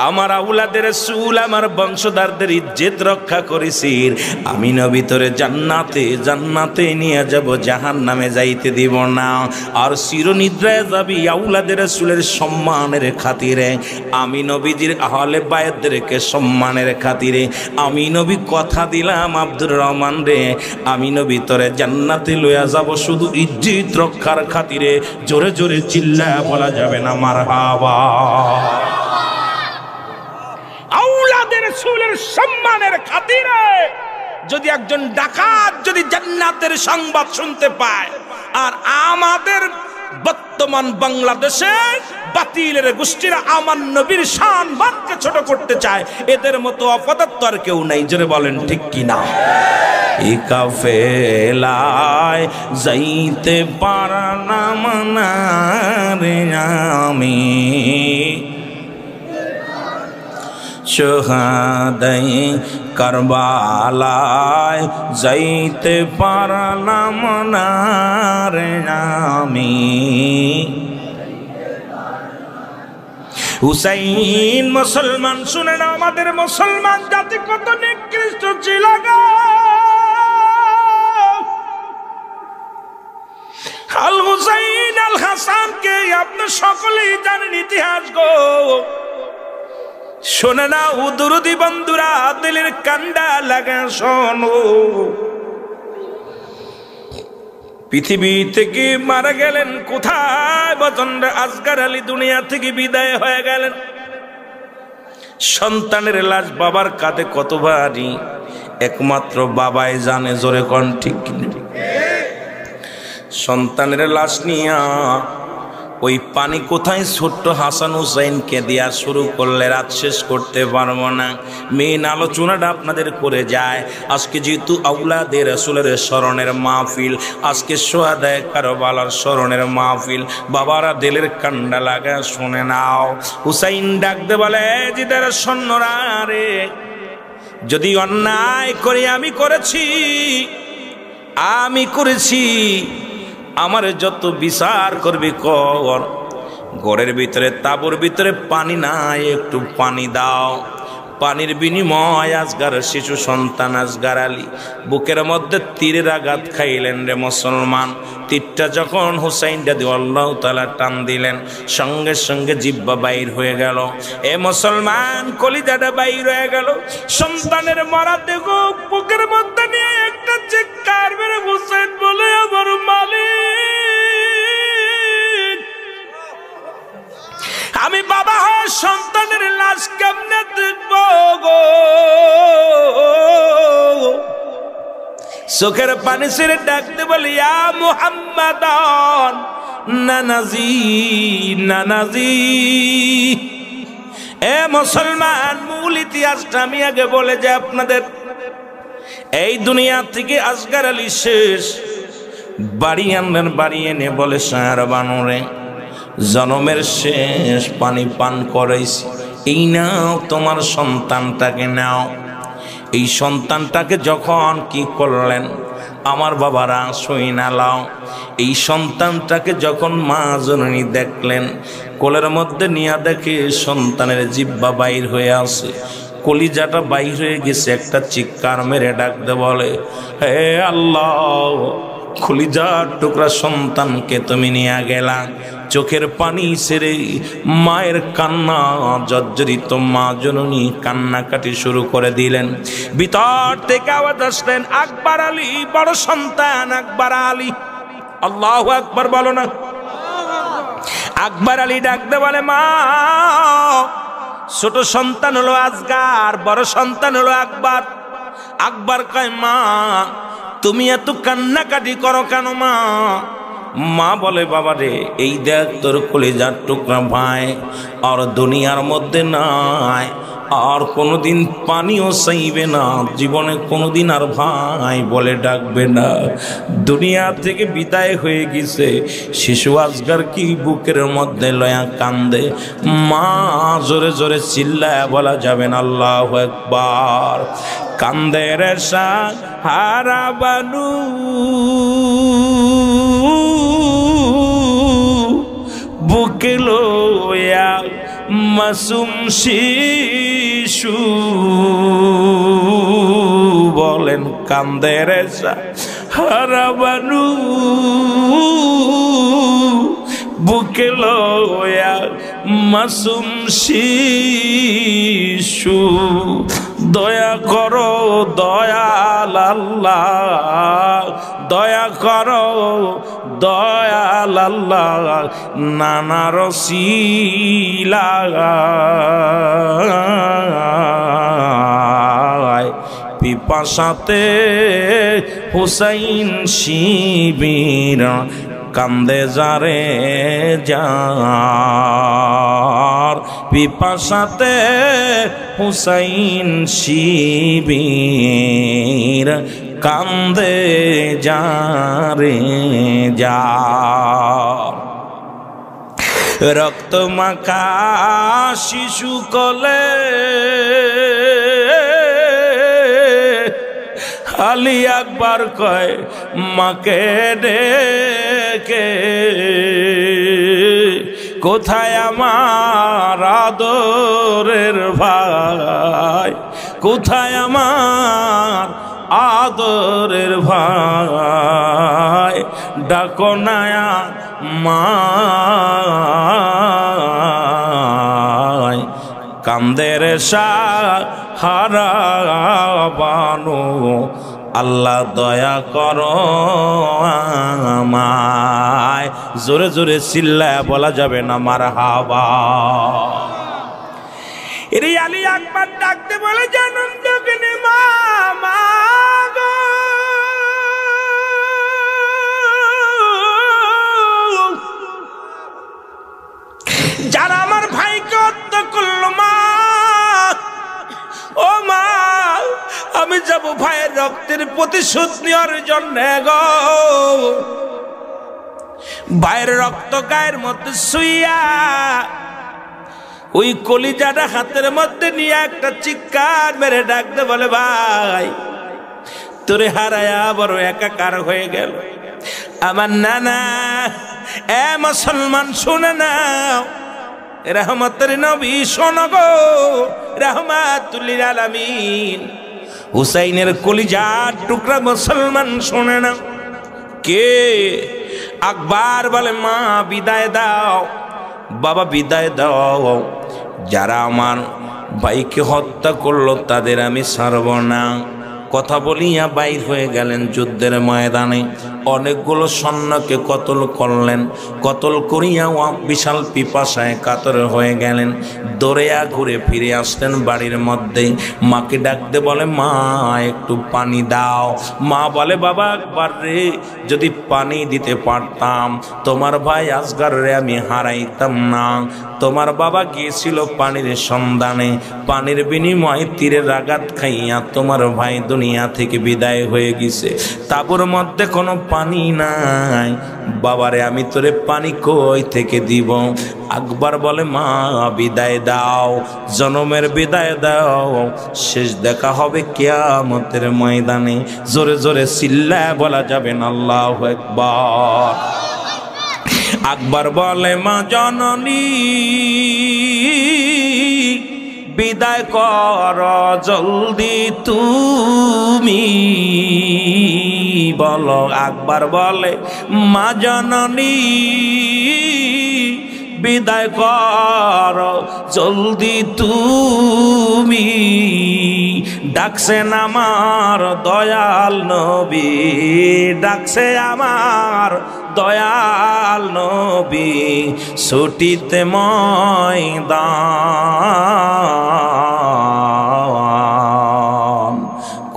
আমার আওলাদের রাসূল আমার বংশধরদের ইজ্জত রক্ষা করেছিস, আমি নবী তোরে জান্নাতে নিয়ে যাব, জাহান্নামে যাইতে দিব না। আর চিরনিদ্রায় যাবি আওলাদের রাসূলের সম্মানের খাতিরে, আমি নবীজির আহলে বায়তদেরকে সম্মানের খাতিরে আমি নবী কথা দিলাম আব্দুর রহমান রে, আমি নবী তোরে জান্নাতে লইয়া যাব শুধু ইজ্জত রক্ষার খাতিরে। জোরে জোরে চিল্লায়া বলা যাবে না মারহাবা। আওলাদের রাসূলের সম্মানের খাতিরে যদি একজন ডাকাত যদি জান্নাতের সংবাদ শুনতে পায়, আর আমাদের বর্তমান বাংলাদেশে বাতিলের গোষ্ঠীরা আমার নবীর শানবাদকে ছোট করতে চায়, এদের মতো অপদার্থ আর কেউ নাই। জোরে বলেন ঠিক কিনা? এই কাফেলায় যাইতে পারলাম না রে আমি, শহাদাই কারবালায় যাইতে পারলাম না রে আমি। হুসাইন মুসলমান, শুনে না আমাদের মুসলমান জাতি কত নিকৃষ্ট ছিল গো। আল হুসাইন আল হাসানকে আপনি সকলেই জানেন ইতিহাস গো। শোনে না ও দুরুদি বন্ধুরা, দিলের কান্ডা লাগা শোনো। পৃথিবী থেকে মারা গেলেন কোথায়? বজন্ডা আসগার আলী দুনিয়া থেকে বিদায় হয়ে গেলেন। সন্তানের লাশ বাবার কাঁধে কত ভারী, একমাত্র বাবাই জানে। জোরে কোন ঠিক কিনা? সন্তানের লাশ নিয়া ওই পানি কোথায়? ছোট্ট হাসান হুসাইনকে দেওয়া শুরু করলে রাত শেষ করতে পারবো না। মেন আলোচনাটা আপনাদের করে যায়। আজকে যেহেতু আউলাদে রাসূলের স্মরণের মাহফিল, আজকে সোহাদায়ে কারবালার স্মরণের মাহফিল, বাবারা দিলের কান্ডা লাগা শুনে নাও। হুসাইন ডাকতে বলে, জিদের সৈন্যরা রে, যদি অন্যায় করি আমি করেছি, আমার যত বিচার করবি কর। ঘরের ভিতরে তাঁবুর ভিতরে পানি নাই, একটু পানি দাও। পানির বিনিময় আসগার শিশু সন্তান আসগার আলী বুকের মধ্যে তীরের আঘাত খাইলেন রে মুসলমান। তীরটা যখন হুসাইন রাদিয়াল্লাহু তাআলা টান দিলেন, সঙ্গে সঙ্গে জিহ্বা বাইর হয়ে গেল। এ মুসলমান, কলিজাটা বাইর হয়ে গেল। সন্তানের মরা দেখো বুকের মধ্যে নিয়ে একটা চিৎকার মেরে হুসাইন বলে, আমার মালিক, আমি বাবা হয় সন্তানের লাশ কেমনে দেখবো গো? চোখের পানি ছেড়ে ডাকতে বলি, ইয়া মুহাম্মাদান, নানাজি নানাজি। এ মুসলমান, মূল ইতিহাসটা আমি আগে বলে যে আপনাদের, এই দুনিয়া থেকে আসগার আলী শেষ। বাড়ি আনলেন, বাড়ি এনে বলে, সার বানরে, জনমের শেষ পানি পান করাইছি, এই নাও তোমার সন্তানটাকে নাও। এই সন্তানটাকে যখন কি করলেন আমার বাবারা সই নালাও, এই সন্তানটাকে যখন মা জননী দেখলেন, কোলের মধ্যে নিয়ে দেখে সন্তানের জিহ্বা বাইর হয়ে আসে, কলিজাটা বাইর হয়ে গেছে। একটা চিৎকার মেরে ডাকতে বলে, হে আল্লাহ, কলিজার টুকরা সন্তানকে তুমি নিয়ে গেলা। চোখের পানি ছেড়ে মায়ের কান্না জর্জরিত মা জননী কান্নাকাটি শুরু করে দিলেন। ভিতর থেকে আওয়াজ আসলেন, আকবর আলী, বড় সন্তান আকবর আলী। আল্লাহু আকবার বলো না। আকবর আলী ডাকতে বলে, মা, ছোট সন্তান হলো আসগার, বড় সন্তান হলো আকবর। আকবর কয়, মা, তুমি এত কান্নাকাটি করো কেন মা? মা বলে, বাবা রে, এই দেখ তোর কলিজার টুকরা ভাই আর দুনিয়ার মধ্যে নাই, আর কোনোদিন পানিও চাইবে না, জীবনে কোনোদিন আর ভাই বলে ডাকবে না, দুনিয়া থেকে বিদায় হয়ে গেছে। শিশু আসগার কি বুকের মধ্যে লয়া কান্দে। মা জোরে জোরে চিল্লায় বলা যাবে না, আল্লাহু আকবার। কান্দে রে সাহারা বানু, বুকে লয়া মাসুম শিশু, বলেন কান্দে রে সাহারা বানু, বুকে লয়া মাসুম শিশু। দয়া করো দয়াল আল্লাহ, দয়া করো দয়াল আল্লাহ, নানা রসিলায় পিপাসাতে হুসাইন শিবির কান্দে যারে যার, পিপাসাতে হুসাইন শিবির কান্দে যারে যার। রক্ত মাখা শিশু কোলে আলী আকবর কয়, মাকে ডেকে, কোথায় আমার আদরের ভাই, কোথায় আমার আদরের ভাই, ডাকো নায়া মায়। কান্দের সাহারা বানু, আল্লাহ দয়া করো আমায়। জোরে জোরে চিল্লায় বলা যাবে না মারহাবা। এর আলী আকবর ডাকতে বলে, জানুন দোকানে মা, মা গো, প্রতিশোধ নেওয়ার জন্য গো ভাইয়ের রক্ত গায়ের মধ্যে শুইয়া ওই কলিজাটা হাতের মধ্যে নিয়ে একটা চিৎকার মেরে ডাকতে বলে ভাই তোরে হারায়া বড় একাকার হয়ে গেল আমার নানা। এ মুসলমান শুনে নাও, রহমতের নবী শোনো গো, রাহমাতুল লিল আলামিন হুসাইনের কলিজার টুকরা মুসলমান শুনে নাও। কে? আকবর বলে মা বিদায় দাও, বাবা বিদায় দাও, যারা আমার ভাইকে হত্যা করলো তাদের আমি ছাড়ব না। কথা বলিয়া বাইর হয়ে গেলেন যুদ্ধের ময়দানে। অনেকগুলো সৈন্যকে কতল করলেন, কতল করিয়া বিশাল পিপাসায় কাতর হয়ে গেলেন। দৌড়িয়া ঘুরে ফিরে আসলেন বাড়ির মধ্যে। মাকে ডাকতে বলে মা একটু পানি দাও। মা বলে বাবা আকবর রে, যদি পানি দিতে পারতাম তোমার ভাই আসগর রে আমি হারাইতাম না। তোমার বাবা গিয়েছিল পানির সন্ধানে, পানির বিনিময়ে তীরের আঘাত খাইয়া তোমার ভাই দুনিয়া থেকে বিদায় হয়ে গেছে। তাঁবুর মধ্যে কোনো পানি নাই, বাবারে আমি তোরে পানি কই থেকে দিব? আকবর বলে মা বিদায় দাও, জনমের বিদায় দাও, শেষ দেখা হবে কিয়ামতের ময়দানে। জোরে জোরে চিল্লায় বলা যাবে না আল্লাহু আকবার। আকবর বলে মা জননী বিদায় কর জলদি তুমি বলো। আকবর বলে মা জননী বিদায় কর জলদি তুমি, ডাকছেন আমার দয়াল নবী, ডাকছে আমার দয়াল নবী, ছুটিতে ময়দান।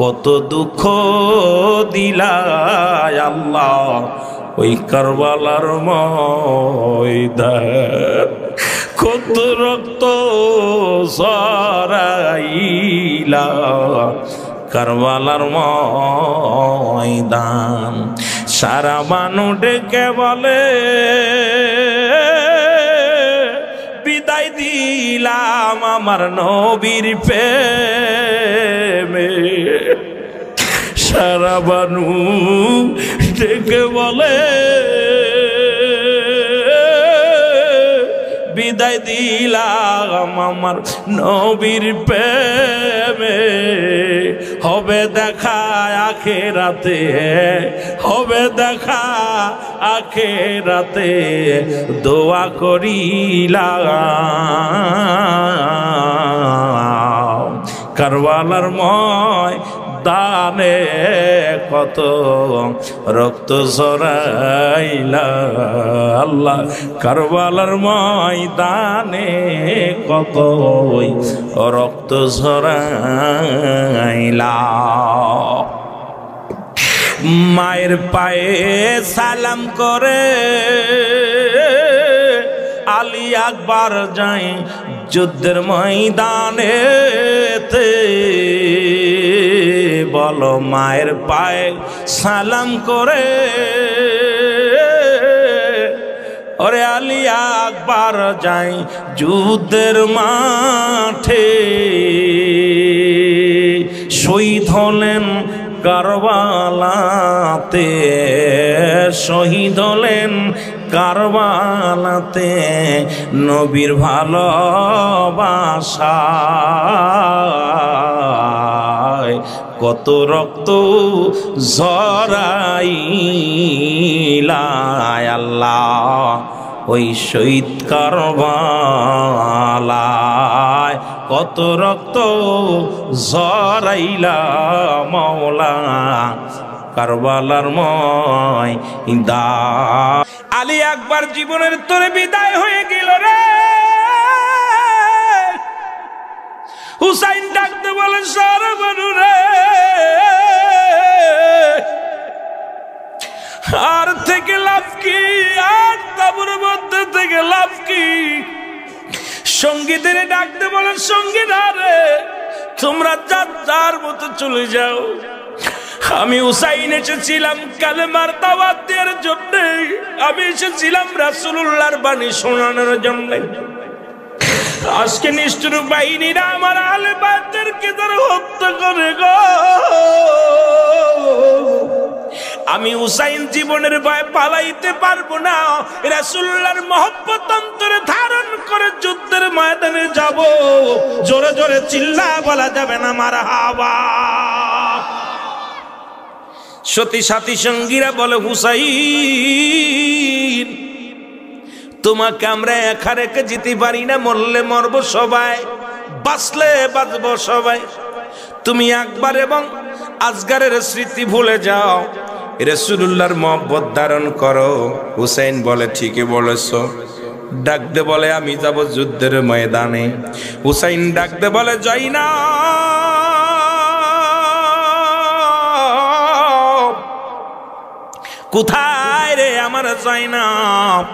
কত দুঃখ দিলায় আল্লাহ ওই কারবালার ময়দান, কত রক্ত ঝরাইলা কারবালার ময়দান। সারা বানু ডেকে বলে বিদায় দিলাম আমার নবীর প্রেমে। সারা বানু ডেকে বলে বিদায় দিলাম আমার নবীর প্রেমে। হবে দেখা আখিরাতে, হবে দেখা আখিরাতে, দোয়া করিলাম কারবালার ময়দানে কত রক্ত ঝরাইলা আল্লাহ, কারবালার ময়দানে কত রক্ত ঝরাইলা। মায়ের পায়ে সালাম করে আলী আকবর যায় যুদ্ধের ময়দানে। বলো মায়ের পায়ে সালাম করে ওরে আলী আকবর যায় যুদ্ধের মাঠে। শহীদ হলেন কারবালাতে, শহীদ হলেন কারবালাতে, নবীর ভালোবাসায় কত রক্ত ঝরাইলা আল্লাহ ওই শহীদ কারবালায়, কত রক্ত ঝরাইলা মাওলা কারবালার ময়দান। আলী আকবর জীবনের তোরে বিদায় হয়ে গেল রে। হুসাইন ডাকতে বলে সারা বানু রে, আর থেকে লাভ কি, আর তাবুর মধ্যে থেকে লাভ কি? সঙ্গীদের ডাকতে বলে সঙ্গীরা রে, তোমরা যার যার মতো চলে যাও, আমি হুসাইন এসেছিলাম কালেমার দাওয়াত দেওয়ার জন্য, আমি এসেছিলাম রাসূলুল্লাহর বাণী শোনানোর জন্য। আজকে নিষ্ঠুর বাহিনীরা আমার আহলে বাইতদেরকে তারা হত্যা করে গো। আমি হুসাইন জীবনের ভয় পালাইতে পারবো না, রাসূলুল্লাহর মহব্বত অন্তরে ধারণ করে যুদ্ধের ময়দানে যাব। জোরে জোরে চিল্লা বলা যাবে না মারহাবা। সতী সাথী সঙ্গীরা বলে, হুসাইন তোমাকে আমরা একা রেখে যেতে পারি না, মরলে মরবো সবাই, বাঁচলে বাঁচবো সবাই। তুমি একবার এবং আজগারের স্মৃতি ভুলে যাও, রাসূলুল্লাহর মহব্বত ধারণ করো। হুসাইন বলে, ঠিকই বলেছো। ডাকতে বলে, আমি যাব যুদ্ধের ময়দানে। হুসাইন ডাকতে বলে, জয়নাব কোথায় রে আমার জয়নাব?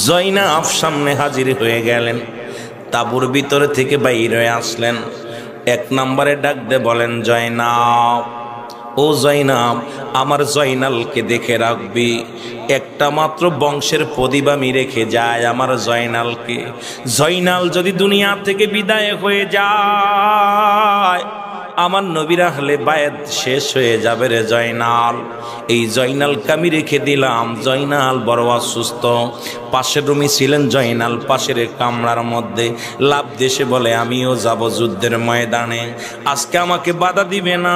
জয়নাব সামনে হাজির হয়ে গেলেন, তাঁবুর ভিতরে থেকে বাইর হয়ে আসলেন। এক নম্বরে ডাকতে বলেন, জয়নাব ও জয়নাব, আমার জয়নালকে দেখে রাখবি। একটা মাত্র বংশের প্রদীপ আমি রেখে যায় আমার জয়নালকে। জয়নাল যদি দুনিয়া থেকে বিদায় হয়ে যায়, আমার নবীর আহলে বায়াত শেষ হয়ে যাবে রে জয়নাল। এই জয়নালকে আমি রেখে দিলাম। জয়নাল বড় অসুস্থ, পাশের রুমে ছিলেন জয়নাল, পাশের কামরার মধ্যে লাভ দেশে বলে, আমিও যাব যুদ্ধের ময়দানে। আজকে আমাকে বাধা দিবে না,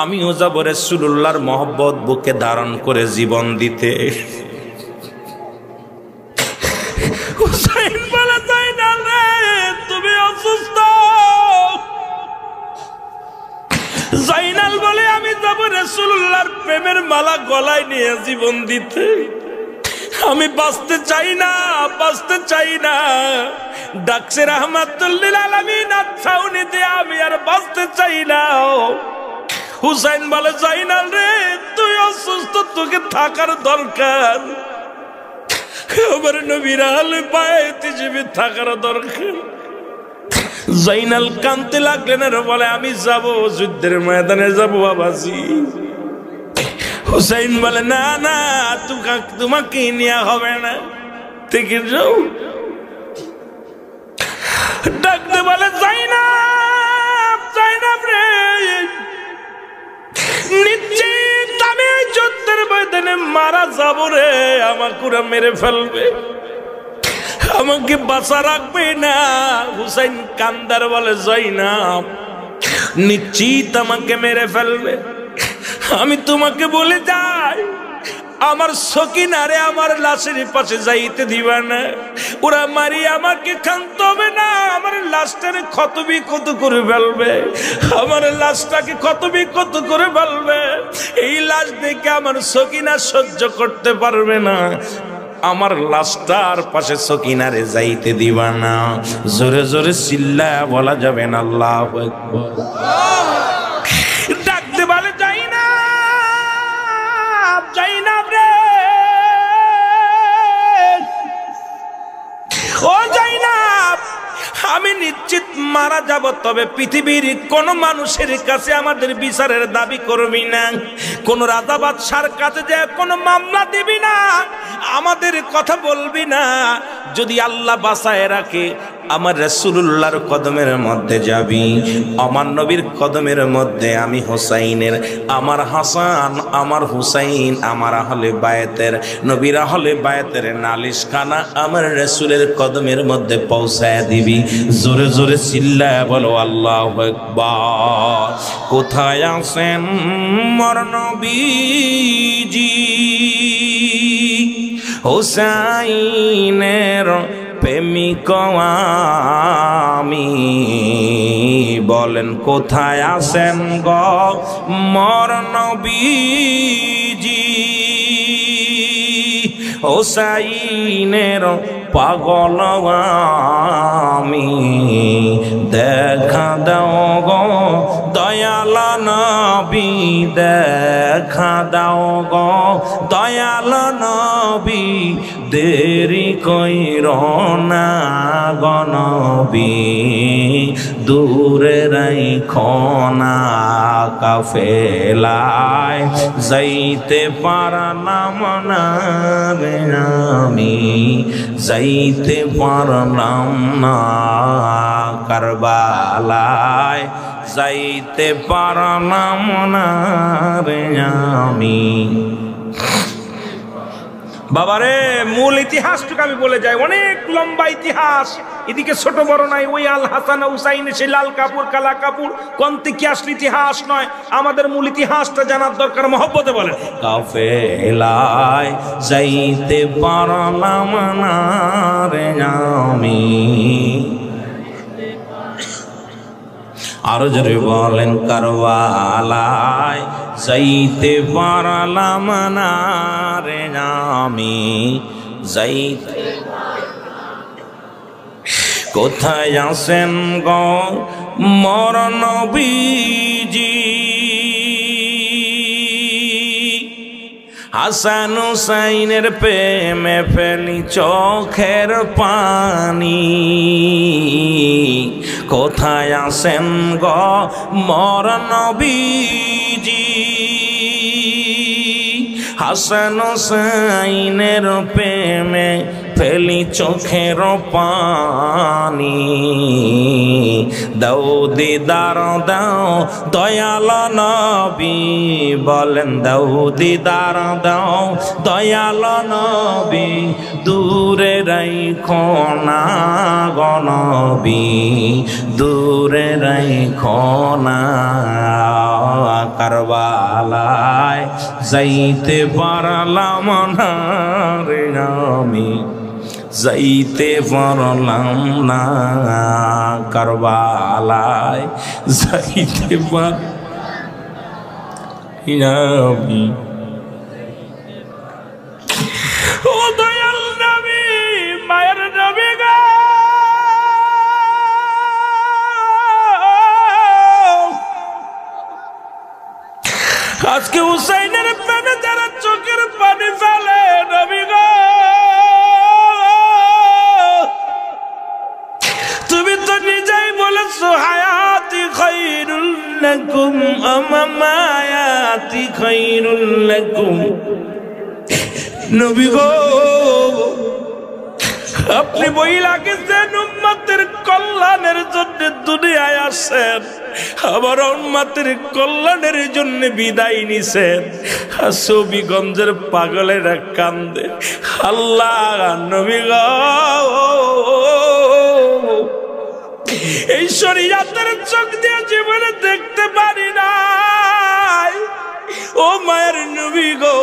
আমিও যাব রাসূলুল্লাহর মহব্বত বুকে ধারণ করে জীবন দিতে। হুসাইন বলে, জয়নাল রে তুমি অসুস্থ। জয়নাল বলে, আমি যাব রাসূলুল্লাহর প্রেমের মালা গলায় নিয়ে জীবন দিতে। আমি বাঁচতে চাই না, বাঁচতে চাই না। ডাকছে রাহমাতুল লিল আলামিন ছাউনিতে, আমি আর বাঁচতে চাই না। হুসাইন বলে, জয়নাল রে তুই অসুস্থ, তোকে থাকার দরকার। আমার নবীর আহলে বায়াত হিসেবে থাকার দরকার। জয়নাল কাঁদতে লাগলেন আর বলে, আমি যাব যুদ্ধের ময়দানে যাব বাবাজি। হুসাইন বলে, না না তোমাকে নেওয়া হবে না, থেকে যাও। ডাকতে বলে, জয়নাব জয়নাব রে নিশ্চিত আমি যুদ্ধের ময়দানে মারা যাব রে, আমাকে ওরা মেরে ফেলবে, আমাকে বাঁচা রাখবে না। হুসাইন কান্দার বলে, জয়নাব নিশ্চিত আমাকে মেরে ফেলবে। আমি তোমাকে বলে যাই, আমার সকিনারে আমার লাশের পাশে যাইতে দিবা না। ওরা মারি আমাকে ক্ষান্ত হবে না, আমার লাশটারে ক্ষত বিক্ষত করে ফেলবে, আমার লাশটাকে ক্ষত বিক্ষত করে ফেলবে। এই লাশ দেখে আমার সকিনা সহ্য করতে পারবে না, আমার লাশটার পাশে সকিনারে যাইতে দিবা না। জোরে জোরে চিল্লা বলা যাবে না আল্লাহু আকবার। ডাকতে বলে, জয়নাব জয়নাব রে ও জয়নাব, আমি নিশ্চিত মারা যাব, তবে পৃথিবীর কোন মানুষের কাছে আমাদের বিচারের দাবি করবি না, কোন রাজা বাদশার কাছে যে কোন মামলা দিবি না, আমাদের কথা বলবি না। যদি আল্লাহ বাঁচায় রাখে আমার রাসূলুল্লাহর কদমের মধ্যে যাবি, আমার নবীর কদমের মধ্যে আমি হুসাইনের, আমার হাসান আমার হুসাইন আমার আহলে বায়াতের, নবীর আহলে বায়াতের নালিশখানা আমার রাসূলের কদমের মধ্যে পৌঁছায় দিবি। জোরে জোরে চিল্লায় বলো আল্লাহু আকবার। কোথায় আছেন মোর নবীজি, হুসাইনের প্রেমিক আমি, বলেন কোথায় আছেন গো মোর নবীজি, হুসাইনের পাগল আমি, দেখা দাও গো দয়াল নবী দেখা দাও গো দয়াল নবী দেরি কইরো না গো নবী দূরে রাইখো না কাফেলায় যাইতে পারলাম না আমি যাইতে পারলাম না কারবালায় যাইতে পারলাম না আমি বাবারে মূল ইতিহাসটুকু আমি বলে যাই অনেক লম্বা ইতিহাস এদিকে ছোট বড় নাই ওই আল হাসান হুসাইন সে লাল কাপুর কালা কাপুর কোনটি কি আসল ইতিহাস নয় আমাদের মূল ইতিহাসটা জানার দরকার মহব্বতে বলেন কাফেলায় যাইতে পারলাম না আমি আরো জোরে বলেন কারবালায় যাইতে পারলাম না আমি যাইতে কোথায় আছেন গো মোর নবীজি হাসান হুসাইনের প্রেমে ফেলি চোখের পানি কোথায় আছেন গো মোর নবীজি হাসান হুসাইনের প্রেমে ফেলি চোখের পানি দাও দিদার দাও দয়াল নবী বলেন দাও দিদার দাও দয়াল নবী দূরে রাইখো না গো নবী দূরে রাইখো না কারবালায় যাইতে পারলাম না আমি যাইতে পারলাম না কারবালায় যাইতে পারলাম ও দয়াল নবী মায়ের নবী গো আজকে হুসাইনের প্রেমে যারা চোখের পানি ফেলে নবী গো তুমি তো নিজেই বলেছো হায়াতি খায়রুল লাকুম আমামায়াতি খায়রুল লাকুম নবী গো আপনি বইলা গেছেন উম্মতের কল্যাণের জন্য দুনিয়ায় আসেন আমার উম্মতের কল্যাণের জন্য বিদায় নিছেন ছবিগঞ্জের পাগলেরা কান্দে আল্লাহ নবী গো এই শরীয়তের চোখ দিয়ে জীবনে দেখতে পারি নাই ও মায়ের নবী গো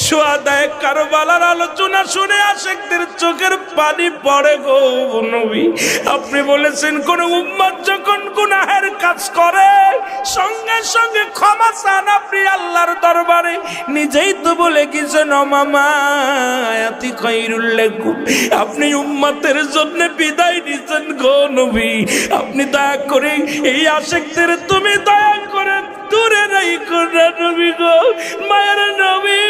সুহাদায়ে কারবালার আলোচনা শুনে আশিকদের চোখের পানি পড়ে গো নবী আপনি বলেছেন কোন উম্মত যখন গুনাহের কাজ করে সঙ্গে সঙ্গে ক্ষমা চান আপনি আল্লাহর দরবারে নিজেই তো বলে গেছেন আমামায়াতি খায়রুল লাকুম আপনি উম্মতের জন্য বিদায় নিছেন গো নবী আপনি দয়া করে এই আশিকদের তুমি দয়া করে দূরে রাখো না নবী গো মায়ের নবী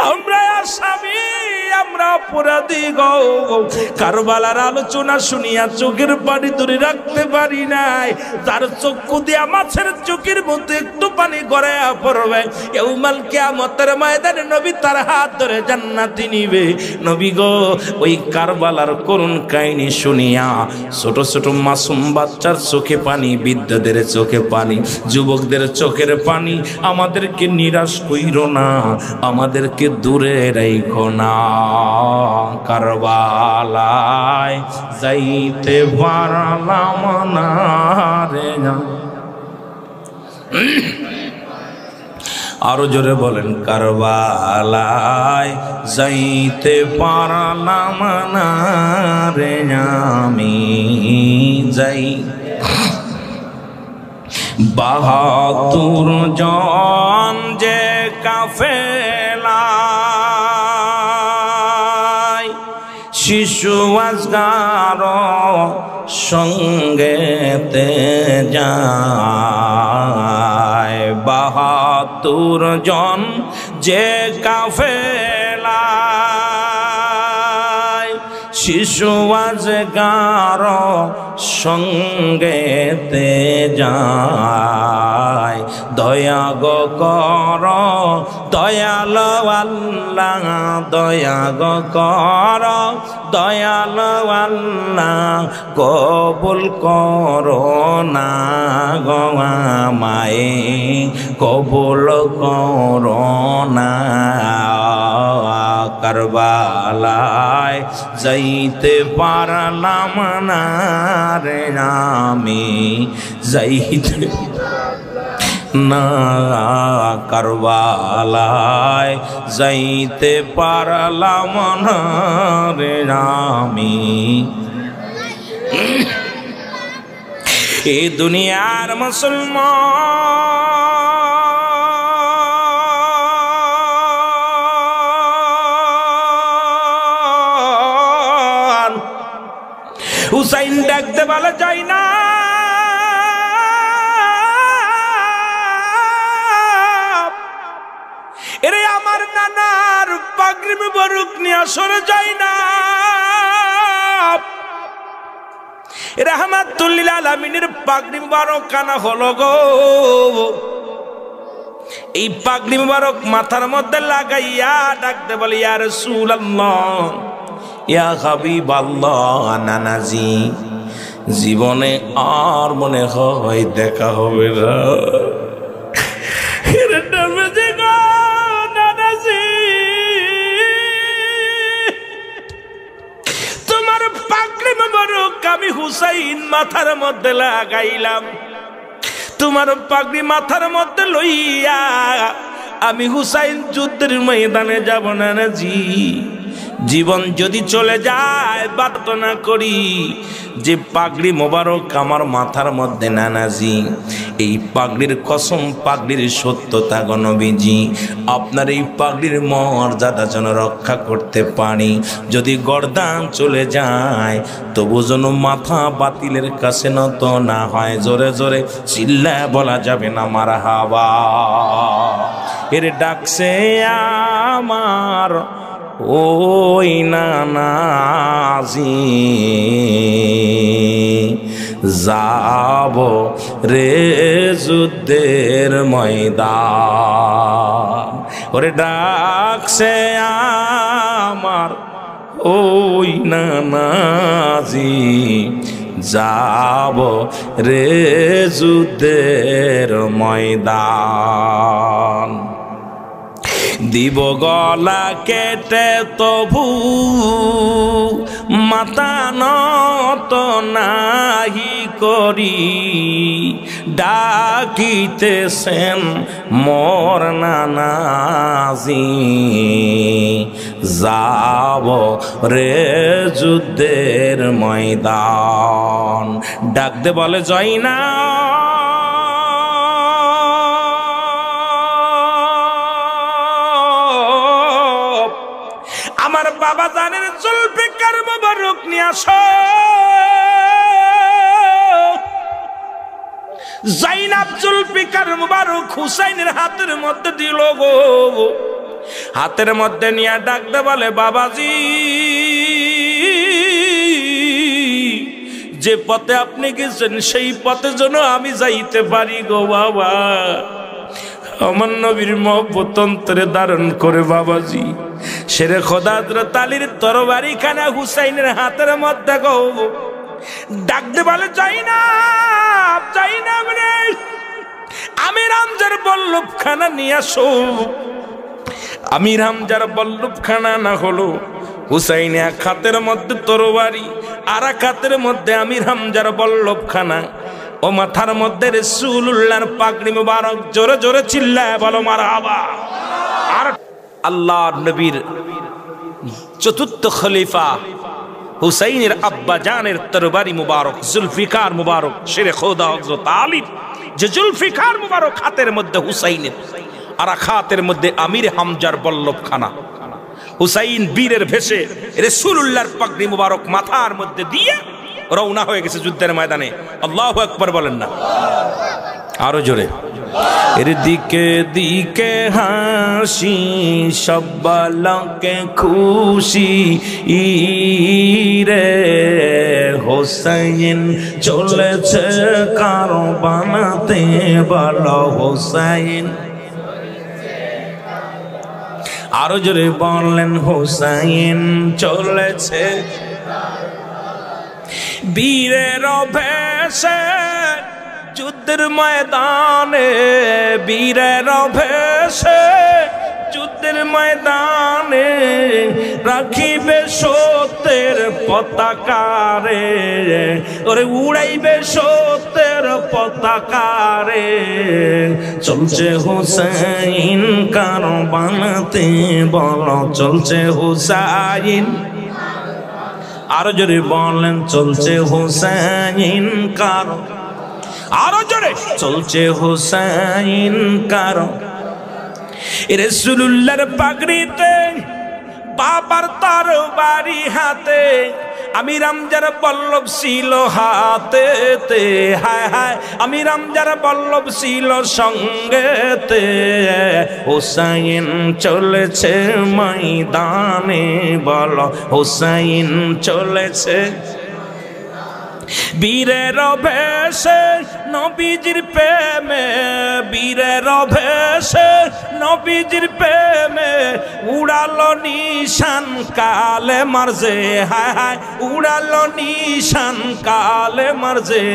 আমরা আসামি আমরা অপরাধী গো কারবালার আলোচনা শুনিয়া চোখের পানি ধরে রাখতে পারি নাই তার চক্ষু দিয়া মাছের চোখের মধ্যে একটু পানি গড়াইয়া পড়বে ইয়াউমাল কিয়ামতের ময়দানে নবী তার হাত ধরে জান্নাতে নিবে নবী গো ওই কারবালার করুণ কাহিনী শুনিয়া ছোট ছোট মাসুম বাচ্চার চোখে পানি বৃদ্ধদের চোখে পানি যুবকদের চোখের পানি আমাদেরকে নিরাশ কইরো না আমাদেরকে দূরে রাখো না কারবালায় যাইতে পারলাম না রে আরো জোরে বলেন কারবালায় যাইতে পারলাম না রে আমি যাই 72 জন যে কাফেলায় শিশু আজগার সঙ্গেতে যায় ৭২ জন যে কাফেলায় শিশু আজগার সঙ্গেতে যায় দয়া গো কর দয়াল আল্লাহ দয়া গো কর দয়াল আল্লাহ কবুল করো না গো আমায় কবুল করো না কারবালায় যাইতে পারলাম না রে আমি যাইতে না কারবালায় যাইতে পারলাম না রে আমি এই দুনিয়ার মুসলমান হুসাইন ডাকতে বলা যায় না এরে আমার নানার পাগড়ি মুবারক নিয়ে সরে যায় না রাহমাতুল লিল আলামিনের পাগড়ি মুবারক কানা হলো গো এই পাগড়ি মুবারক মাথার মধ্যে লাগাইয়া ডাকতে বলে ইয়া রাসূলুল্লাহ ইয়া হাবিবাল্লাহ নানাজি জীবনে আর মনে হয় দেখা হবে না নানাজি তোমার পাগড়ি মুবারক আমি হুসাইন মাথার মধ্যে লাগাইলাম তোমার পাগড়ি মাথার মধ্যে লইয়া আমি হুসাইন যুদ্ধের ময়দানে যাব নানাজি জীবন যদি চলে যায় বাধ্য না করি যে পাগড়ি মোবারক আমার মাথার মধ্যে নানাজি এই পাগড়ির কসম পাগড়ির সত্যতা গো নবীজি আপনার এই পাগড়ির মর্যাদা যেন রক্ষা করতে পারি যদি গর্দান চলে যায় তবু যেন মাথা বাতিলের কাছে নত না হয় জোরে জোরে চিল্লায় বলা যাবে না মারহাবা এর ডাকছে আমার ওই নানাজি যাব রে যুদ্ধের ময়দান ওরে ডাকছে আমার ওই নানাজি যাব রে যুদ্ধের ময়দান দিব গলা কেটে তবু মাতা নত নাহি করি ডাকিতেছেন মোর নানাজি যাব রে যুদ্ধের ময়দান ডাকতে বলে যাই না আমার বাবা জানের জুলফিকার মুবারক নিয়ে আসো জাইনাব জুলফিকার মুবারক হুসাইনের হাতের মধ্যে দিল গো হাতের মধ্যে নিয়ে ডাকতে বলে বাবাজি যে পথে আপনি গেছেন সেই পথে যেন আমি যাইতে পারি গো বাবা আমার নবীর মহব্বত অন্তরে ধারণ করে বাবাজি শেরে খোদা হযরত আলীর তরবারি খানা হুসাইনের হাতের মধ্যে গো ডাকতে বলে যাই না রে আমির হামজার বল্লভ খানা নিয়ে আসো আমির হামজার বল্লভ খানা না হলো হুসাইন এক হাতের মধ্যে তরবারি আর এক হাতের মধ্যে আমির হামজার বল্লভ খানা ও মাথার মধ্যে রাসূলুল্লাহর পাগড়ি মুবারক জোরে জোরে চিল্লায় বলো মারহাবা আর আল্লাহর নবীর চতুর্থ খলিফা হুসাইনের আব্বা জানের তরবারি মুবারক জুলফিকার মুবারক শেরে খোদা হযরত আলী যে জুলফিকার মুবারক হাতের মধ্যে হুসাইনের আর হাতের মধ্যে আমির হামজার বল্লভ খানা হুসাইন বীরের ভেষে রাসূলুল্লাহর পাগড়ি মুবারক মাথার মধ্যে দিয়ে রওনা হয়ে গেছে যুদ্ধের ময়দানে। আল্লাহু আকবার বলেন না, আরো জোরে। এর দিকে দিকে হাসি, সব্বালকে খুশি রে, হোসাইন চলেছে কারো বানাতে, বলো হোসাইন। আরো জোরে বললেন, হোসাইন চলেছে বীরের ভেষে যুদ্ধের ময়দানে, বীরের ভেষে যুদ্ধের ময়দানে, রাখিবে সত্যের পতাকারে, ওরে উড়াইবে সত্যের পতাকারে, চলছে হোসাইন কারো বানাতে, বলো চলছে হোসাইন। আরো জোরে বলেন, চলছে হোসাইন কারো, আরো জোরে, চলছে হোসাইন কারো। রাসূলুল্লাহর পাগড়িতে, বাবার তরবারি হাতে, আমি রামজার বল্লভ ছিল হাতেতে, হায় হায় আমি রামজার বল্লভ ছিল সঙ্গেতে, হোসাইন চলেছে ময়দানে, বলো হোসাইন চলেছে বীরের ভেষে নবীজির প্রেমে, বীরের ভেষে নবীজির প্রেমে, উড়ালো নিশান কালে মারজে, হায় হায় উড়ালো নিশান কালে মারজে,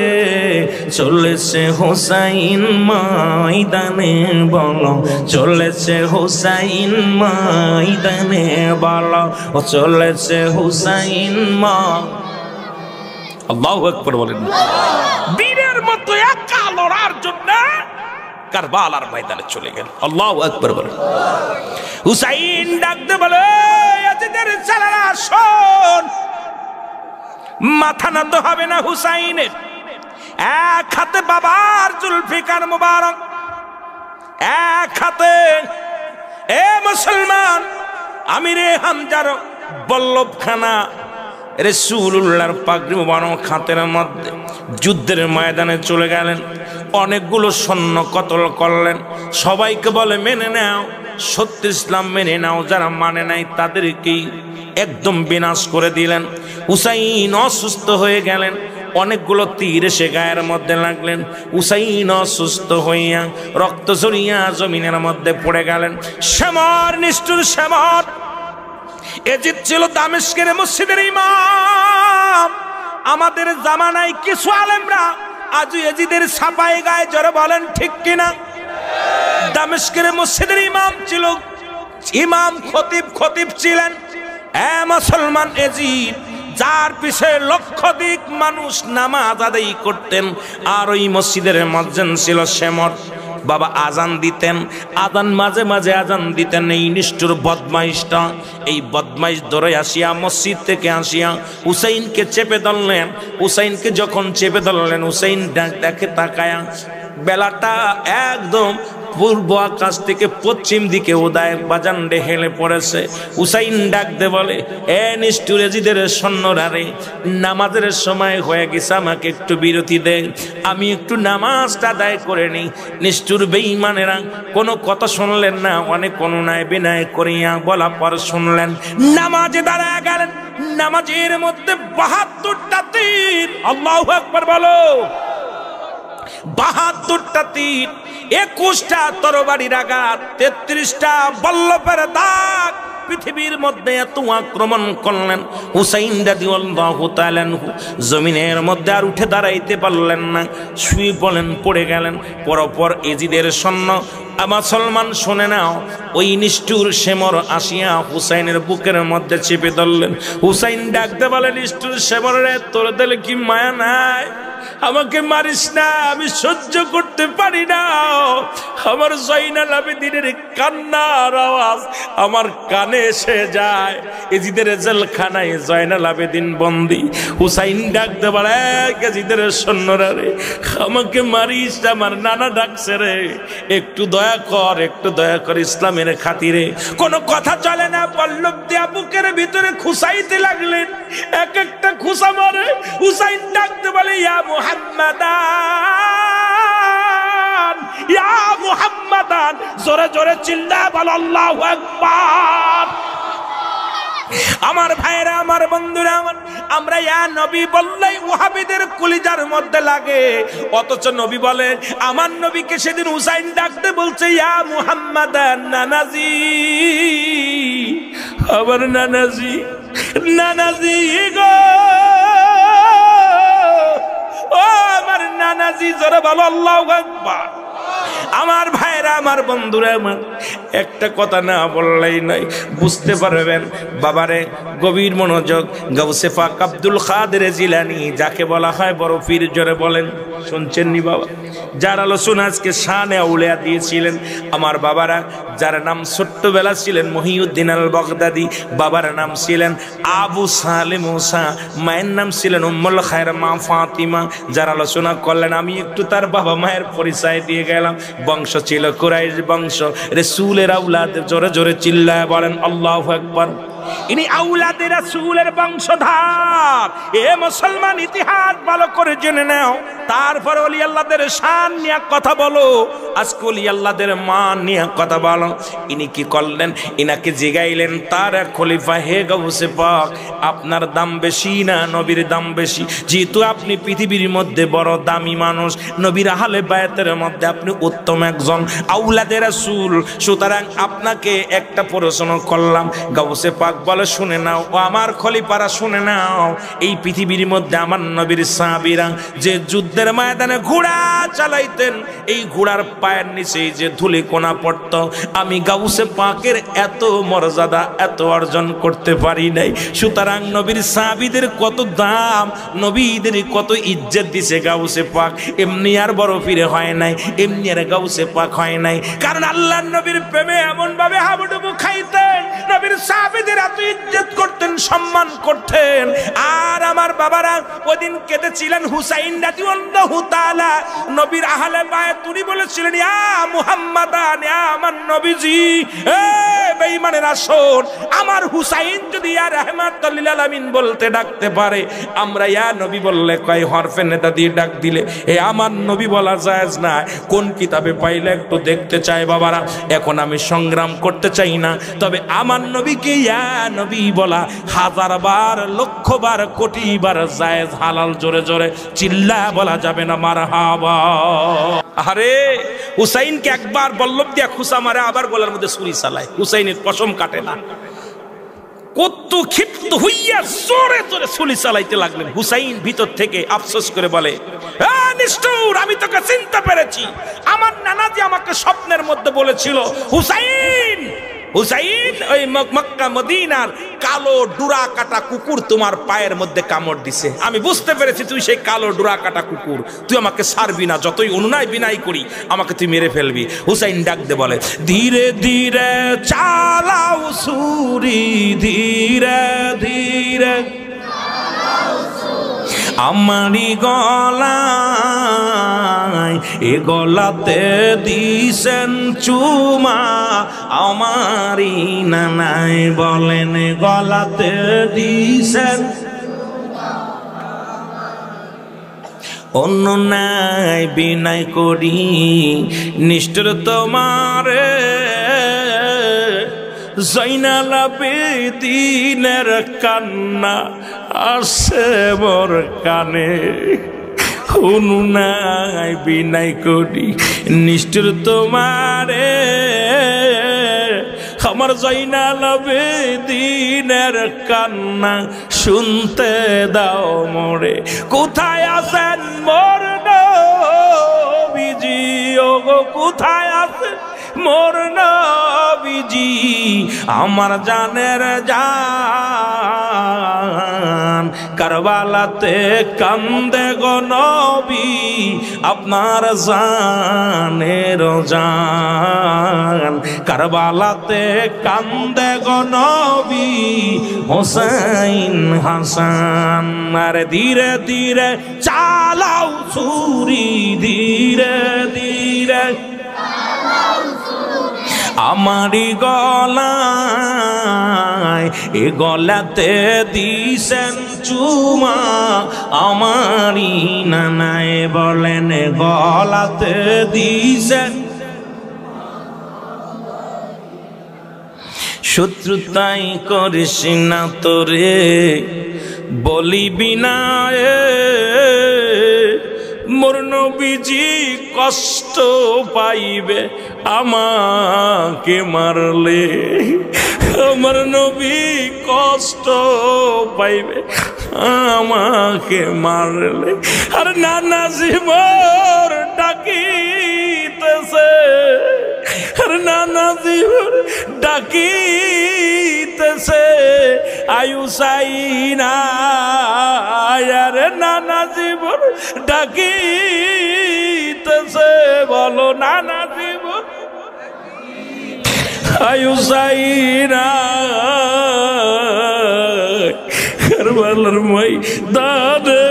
চলেছে হোসাইন ময়দানে, বলো চলেছে হোসাইন ময়দানে, বলো চলেছে হোসাইন আল্লাহু আকবার বলেন। বীরের মতো একা লড়ার জন্য কারবালার ময়দানে চলে গেল। আল্লাহু আকবার বলেন। হুসাইন ডাকতে বলে, ইয়াজিদের ছেলেরা শোন, মাথা নত হবে না হুসাইনের। এক হাতে বাবার জুলফিকার মুবারক, এক হাতে এ মুসলমান আমিরে হামজার বল্লভখানা, রাসূলুল্লাহর পাগড়ি মুবারক হাতের মধ্যে যুদ্ধের ময়দানে চলে গেলেন। অনেকগুলো সৈন্য কতল করলেন। সবাইকে বলে মেনে নাও, সত্য ইসলাম মেনে নাও, যারা মানে নাই তাদেরকেই একদম বিনাশ করে দিলেন। হুসাইন অসুস্থ হয়ে গেলেন। অনেকগুলো তীর এসে গায়ের মধ্যে লাগলেন। হুসাইন অসুস্থ হইয়া রক্ত ঝরিয়া জমিনের মধ্যে পড়ে গেলেন। শ্যামর নিষ্ঠুর শ্যামর। এজিদ ছিল দামেস্কের মসজিদের ইমাম। আমাদের জামানায় কিছু আলেমরা আজও এজিদের ছাপাই গায়ে, জোরে বলেন ঠিক কিনা? দামেস্কের মসজিদের ইমাম ছিল, ইমাম খতিব ছিলেন মুসলমান এজিদ, যার পিছে লক্ষাধিক মানুষ নামাজ আদায় করতেন। আর ওই মসজিদের মুয়াজ্জিন ছিল শ্যামর। বাবা আজান দিতেন, আজান মাঝে মাঝে আজান দিতেন। এই নিষ্ঠুর বদমাইশটা, এই বদমাইশ ধরে আসিয়া মসজিদ থেকে আসিয়া হুসাইনকে চেপে ধরলেন। হুসাইনকে যখন চেপে ধরলেন, হুসাইন দেখে তাকায়া, বেলাটা একদম পূর্ব আকাশ থেকে পশ্চিম দিকে উদয় বাজান্ডে হেলে পড়েছে। হুসাইন ডাকতে বলে, এ নিষ্ঠুর এজিদের সৈন্যরা রে, নামাজের সময় হয়ে গেছে, আমাকে একটু বিরতি দে, আমি একটু নামাজটা আদায় করে নিই। নিষ্ঠুর বেঈমানেরা কোনো কথা শুনলেন না। অনেক অনুনয় বিনয় করিয়া বলা পর শুনলেন, নামাজে দাঁড়ায় গেলেন। নামাজের মধ্যে ৭২টা তীর, আল্লাহু আকবার বলো, ৭২টা তীর, ২১টা তরবারির আঘাত, ৩৩টা বল্লভের দাগ। পৃথিবীর মধ্যে এত আক্রমণ করলেন। হুসাইন রাদিয়াল্লাহু তাআলা আনহু জমিনের মধ্যে আর উঠে দাঁড়াইতে পারলেন না, শুয়ে পড়লেন, পড়ে গেলেন। পরপর এজিদের সৈন্য মুসলমান শুনে নাও, ওই নিষ্ঠুর শ্যামর আসিয়া হুসাইনের বুকের মধ্যে চেপে ধরলেন। হুসাইন ডাকতে বলে, নিষ্ঠুর শ্যামর রে, তোর দিলে কি মায়া নাই? আমাকে মারিস না, আমি সহ্য করতে পারি না। আমার জয়নাল আবেদিনের কান্নার আওয়াজ আমার কানে এসে যায়। এজিদের জেলখানায় জয়নাল আবেদিন বন্দী। হুসাইন ডাকতে পারে, এজিদের সৈন্যরা রে, আমাকে মারিস না, আমার নানা ডাকছে রে, একটু দয়া কর, একটু দয়া কর ইসলামের খাতিরে। কোনো কথা চলে না, পল্লব দিয়া বুকের ভিতরে খুসাইতে লাগলেন। এক একটা খুসা মারে। হুসাইন ডাকতে বলে, ইয়া মুহাম্মাদান, ইয়া মুহাম্মাদান, জোরে জোরে চিল্লা বল আল্লাহু আকবার। আমার ভাইরা, আমার বন্ধুরা, আমরা ইয়া নবী বললেই ওয়াহাবিদের কলিজার মধ্যে লাগে। অথচ নবী বলে, আমার নবীকে সেদিন হুসাইন ডাকতে বলছে, ইয়া মুহাম্মাদান, নানাজি, আবার নানাজি, নানাজি গো, ও আমার নানাজি, জোরে বলো আল্লাহু আকবার। আমার ভাইরা, আমার বন্ধুরা, আমার একটা কথা না বললেই নাই, বুঝতে পারবেন। বাবারে গভীর মনোযোগ। গাউসে পাক আব্দুল কাদের জিলানী, যাকে বলা হয় বড় পীর, জোরে বলেন, শুনছেন নি বাবা? যার আলোচনা আজকে শানে আউলিয়া দিয়েছিলেন আমার বাবারা, যার নাম ছোট্টবেলা ছিলেন মহিউদ্দিন আল বাগদাদি, বাবার নাম ছিলেন আবু সালেম মুসা, মায়ের নাম ছিলেন উম্মুল খায়র মা ফাতিমা। যার আলোচনা করলেন, আমি একটু তার বাবা মায়ের পরিচয় দিয়ে গেলাম। বংশ ছিল কুরাইশ বংশ, রাসূলের আওলাদ, জোরে জোরে চিল্লায় বলেন আল্লাহু আকবার। ইনি আওলাদে রাসূলের বংশধর। এ মুসলমান, ইতিহাস ভালো করে জেনে নাও, তারপর ওলি আল্লাহদের শান নিয়ে কথা বলো, আজকে ওলি আল্লাহদের মান নিয়ে কথা বলো। ইনি কি করলেন? ইনাকে জিগাইলেন তার এক খলিফা, হে গাউসে পাক, আপনার দাম বেশি না নবীর দাম বেশি? যেহেতু আপনি পৃথিবীর মধ্যে বড় দামি মানুষ, নবীর আহলে বায়াতের মধ্যে আপনি উত্তম একজন আওলাদে রাসূল, সুতরাং আপনাকে একটা প্রশ্ন করলাম। গাউসে পাক বলে, শুনে নাও ও আমার খলিফারা, শুনে নাও, এই পৃথিবীর মধ্যে আমার নবীর সাহাবীরা যে যুদ্ধের ময়দানে ঘোড়া চালাইতেন, এই ঘোড়ার পায়ের নিচে যে ধুলি কোনা পড়তো, আমি গাউসে পাকের এত মর্যাদা, এত অর্জন করতে পারি নাই। সুতরাং নবীর সাহাবীদের কত দাম, নবীদের কত ইজ্জত দিছে গাউসে পাক। এমনি আর বড় পীরে হয় নাই, এমনি আর গাউসে পাক হয় নাই, কারণ আল্লাহর নবীর প্রেমে এমন ভাবে হাবুডুবু খাইতেন, নবীর সাহাবীদের এত ইজ্জত করতেন, সম্মান করতেন। আর আমার বাবারা ওদিন কেঁদেছিলেন হুসাইন রাদিয়াল্লাহু তাআলা, নবীর আহলে বায়াত, উনি বলেছিলেন, ইয়া মুহাম্মাদান, ইয়া আমার নবীজি, এ বেঈমানের আসন, আমার হুসাইন যদি ইয়া রাহমাতুল লিল আলামিন বলতে ডাকতে পারে, আমরা ইয়া নবী বললে কয় হরফে নেতা দিয়ে ডাক দিলে এ আমার নবী বলা জায়েজ না। কোন কিতাবে পাইলে একটু দেখতে চাই বাবারা। এখন আমি সংগ্রাম করতে চাই না, তবে আমার নবীকে ইয়া নবী বলা হাজার বার, লক্ষ বার, কোটি বার জায়েজ, হালাল। জোরে জোরে চিল্লা বলা যাবে না মারহাবা। আরে হুসাইনকে একবার বল্লভ দিয়া খুসা মারে, আবার গলার মধ্যে ছুরি চালায়, হুসাইনের পশম কাটে না। কত ক্ষিপ্ত হইয়া জোরে জোরে ছুরি চালাইতে লাগলেন। হুসাইন ভিতর থেকে আফসোস করে বলে, নিষ্ঠুর, আমি তোকে চিনতে পেরেছি। আমার নানাজি আমাকে স্বপ্নের মধ্যে বলেছিল, হুসাইন, হুসাইন, ওই মক্কা মদিনার কালো ডুরা কাটা কুকুর তোমার পায়ের মধ্যে কামড় দিছে। আমি বুঝতে পেরেছি তুই সেই কালো ডুরা কাটা কুকুর, তুই আমাকে ছাড়বি না, যতই অনুনয় বিনয় করি আমাকে তুই মেরে ফেলবি। হুসাইন ডাক দে বলে, ধীরে ধীরে চালাও ছুরি, ধীরে ধীরে আমারি গলায়, এ গলাতে দিছেন চুমা আমারি নানাই, বলেন গলাতে দিছেন অন্য নাই বিনয় করি, নিষ্ঠুর তোমারে জয়নাল আবেদিনের কান্না আসে মোর কানে, অনুনাই বিনয় করি, নিষ্ঠুর তোমারে আমার জয়নাল আবেদিনের কান্না শুনতে দাও মোরে। কোথায় আছেন মোর নবীজি, ও গো কোথায় আছেন মোর নবীজি, আমার জানের জান কারবালাতে কান্দে গো নবী আপনার জানের জান, কারবালাতে কান্দে গো নবী হোসেন হাসান। আর ধীরে ধীরে চালাও ছুরি, ধীরে ধীরে আমারি গলায়, এ গলাতে দিছেন চুমা আমারি নানায় বলেন গলাতে দিছেন। শত্রুতাই করিস না তোরে বলিবি না, মোর নবীজি কষ্ট পাইবে আমাকে মারলে, আমার নবী কষ্ট পাইবে আমাকে মারলে। আর নানা জীবর ডাকিতেছে, আর নানা জীবর ডাকিতেছে আয়ু সাইনা, আর নানা জীবর ডাকিতেছে, বলো নানা জীবর আয়ু সাইনা। কারবালার ময়দানে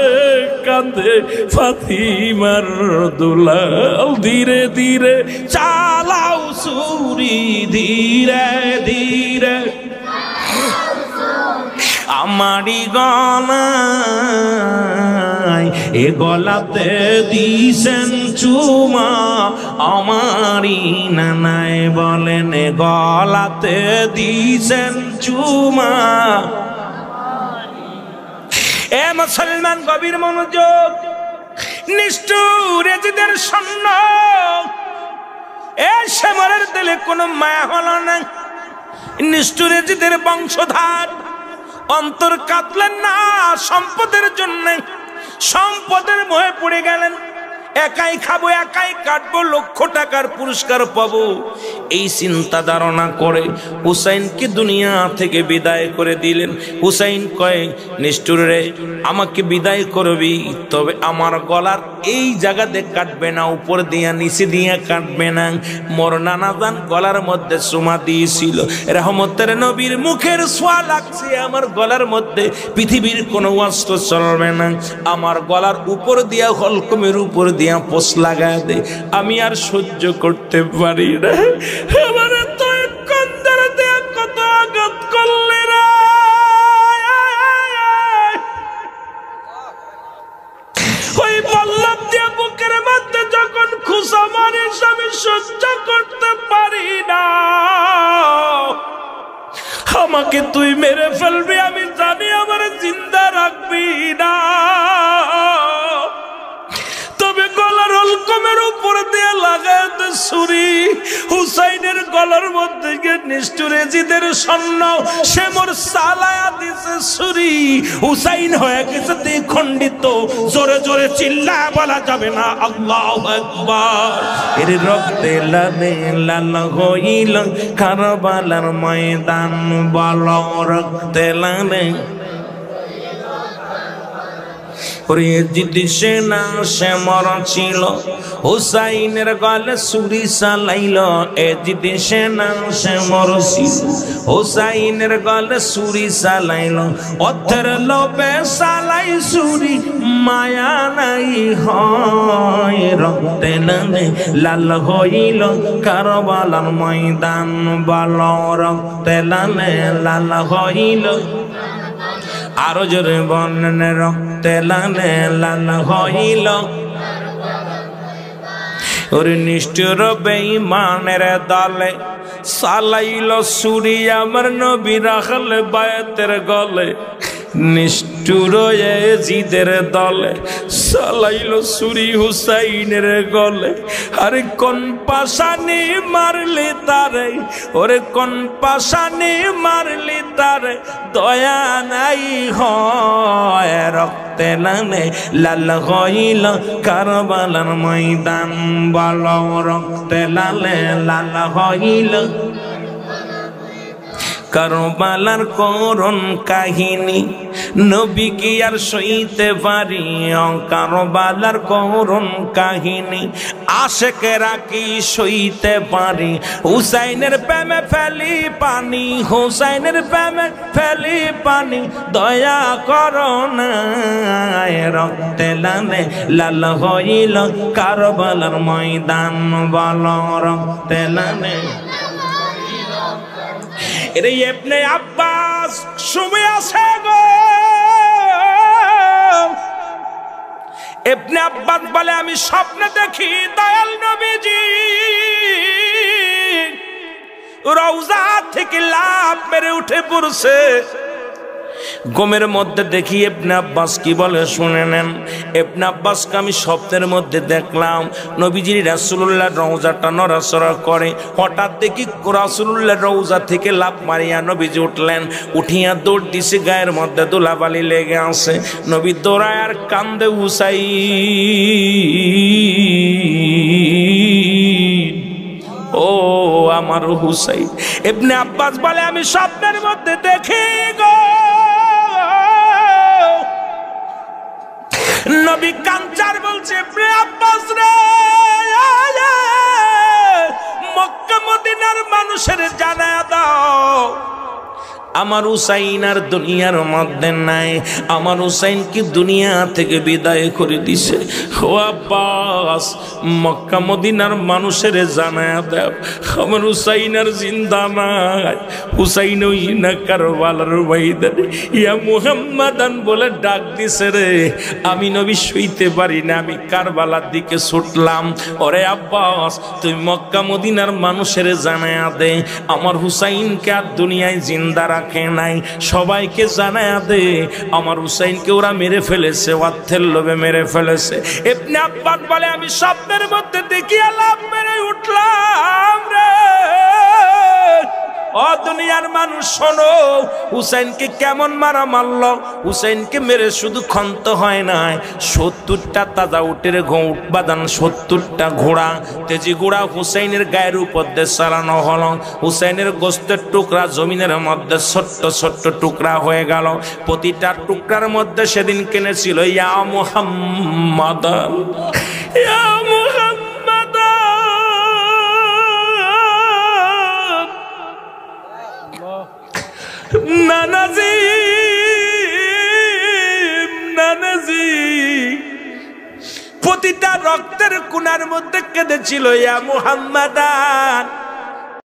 কান্দে ফাতিমার দুলাল, ধীরে ধীরে চালাও ছুরি, ধীরে ধীরে আমারি গলায়, এ গলাতে দিছেন চুমা আমারি নানায় বলেন গলাতে দিছেন চুমা। এ মুসলমান গভীর মনোযোগ, নিষ্ঠুর এজিদের সৈন্য, এ সেমরের দিলে কোনো মায়া হলো না। নিষ্ঠুর এজিদের বংশধার অন্তর কাঁদলেন না সম্পদের জন্য, সম্পদের মোহে পড়ে গেলেন। একাই খাবো, একাই কাটবো, লক্ষ টাকার পুরস্কার পাবো, এই চিন্তা ধারণা করে হুসাইনকে দুনিয়া থেকে বিদায় করে দিলেন। হুসাইন কয় নিষ্ঠুর রে, আমাকে বিদায় করবি, তবে আমার গলার এই জায়গাতে কাটবে না, উপর দিয়া নিচে দিয়া কাটবে না। মোর নানাজান গলার মধ্যে চুমা দিয়েছিল, রহমতের নবীর মুখের ছোঁয়া লাগছে আমার গলার মধ্যে, পৃথিবীর কোনো অস্ত্র চলবে না। আমার গলার উপর দিয়া, হলকমের উপর দিয়া পোষ লাগায় দে, আমি আর সহ্য করতে পারি না। আমার তো কন্দর দেয়া কত আঘাত করলে রে, ওই বল্লভ দিয়া বুকের মধ্যে যখন খুশা মারিস আমি সহ্য করতে পারি না। আমাকে তুই মেরে ফেলবি, আমি জানি আমার জিন্দা রাখবি না, তবে গলার হলকমের উপর দিয়ে লাগায় ছুরি। হুসাইনের গলার মধ্যে গিয়ে নিষ্ঠুর এজিদের সৈন্য, সে মোর সালায়া দিছে ছুরি। হুসাইন হয়ে গেছে দ্বিখণ্ডিত, জোরে জোরে চিল্লা বলা যাবে না আল্লাহু আকবার। এর রক্তে লালে লাল হইল কারবালার ময়দান, বলো রক্তে লালে সেনা সে মর ছিল, হুসাইনের গলে ছুরি চালাইল। এজিদ সেনা সে মরছিল, হুসাইনের গলে ছুরি চালাইল। অর্থের লোভে চালাই ছুরি, মায়া নাই হয় রক্তে লালে লাল হইল কারবালার ময়দান, বলো রক্তে লালে লাল হইল। আরো জোরে বলেন রক্তে লালে লাল হইল। ওরে নিষ্ঠুর বেঈমানের দলে চালাইল ছুরি আমার নবী রাখলে বায়াতের গলে। নিষ্ঠুর এজিদের দলে চালাইল ছুরি হুসাইনের গলে। আরে কোন পাশানি মারলি তারে, ওরে কোন পাশানি মারলি তারে, দয়া নাই হয় রক্তে লালে লাল হইল কারবালার ময়দান, বলো রক্তে লালে লাল হইল কারবালার করুণ কাহিনী নবী কি আর সইতে পারি কারবালার করুণ কাহিনী আশেকেরা কি সইতে পারি হুসাইনের প্রেমে ফেলি পানি হুসাইনের প্রেমে ফেলি পানি দয়া করো না রক্তে লালে লাল হইল কারবালার ময়দান বল রক্তে লালে এরে ইবনে আব্বাস শুয়ে আছে গো ইবনে আব্বাস বলে আমি স্বপ্নে দেখি দয়াল নবীজি রওজা থেকে লাফ মেরে উঠে পড়ছে ঘুমের মধ্যে দেখি ইবনে আব্বাস কি বলে শুনে নেন ইবনে আব্বাসকে আমি স্বপ্নের মধ্যে দেখলাম নবীজির রাসূলুল্লাহ রওজাটা নড়াচড়া করে হঠাৎ দেখি রাসূলুল্লাহ রওজা থেকে লাফ মারিয়া নবীজি উঠলেন উঠিয়া দৌড় দিছে গায়ের মধ্যে ধুলাবালি লেগে আছে নবী দৌড়ায় আর কান্দে হুসাইন ও আমার হুসাইন ইবনে আব্বাস বলে আমি স্বপ্নের মধ্যে দেখি গো নবী কাঞ্চার বলছে ইবনে আব্বাস রে মক্কা মদিনার মানুষের জানায়া দাও আমার হুসাইন আর দুনিয়ার মধ্যে নাই আমার হুসাইন কি দুনিয়া থেকে বিদায় করে দিছে ও আব্বাস মক্কা মদিনার মানুষের জানায়া দাও আমার হুসাইন আর জিন্দা নাই হুসাইন ওই না কারবালার ময়দানে ইয়া মুহাম্মাদান বলে ডাক দিছে রে আমি নবী শুইতে পারি না আমি কারবালার দিকে ছুটলাম ওরে আব্বাস তুই মক্কা মদিনার মানুষের জানায়া দে আমার হুসাইনকে আর দুনিয়ায় জিন্দা রাখে নাই সবাইকে জানায়া দে আমার হুসাইনকে ওরা মেরে ফেলেছে অর্থের লোভে মেরে ফেলেছে ইবনে আব্বাস বলে আমি স্বপ্নের মধ্যে দেখি লাফ মেরে উঠলাম রে ও দুনিয়ার মানুষ শোনো হুসাইনকে কেমন মারা মারল হুসাইনকে মেরে শুধু ক্ষান্ত হয় নাই ৭০টা তাজা উটের উট বাঁধান ৭০টা ঘোড়া তেজি ঘোড়া হুসাইনের গায়ের উপর দিয়ে চালানো হলো হুসাইনের গোস্তের টুকরা জমিনের মধ্যে ছোট্ট ছোট্ট টুকরা হয়ে গেল প্রতিটা টুকরার মধ্যে সেদিন কিনেছিল ইয়া মুহাম্মাদ ইয়া মুহাম্মাদ নানাজি নানাজি প্রতিটা রক্তের কোণার মধ্যে কেঁদেছিল ইয়া মুহাম্মাদান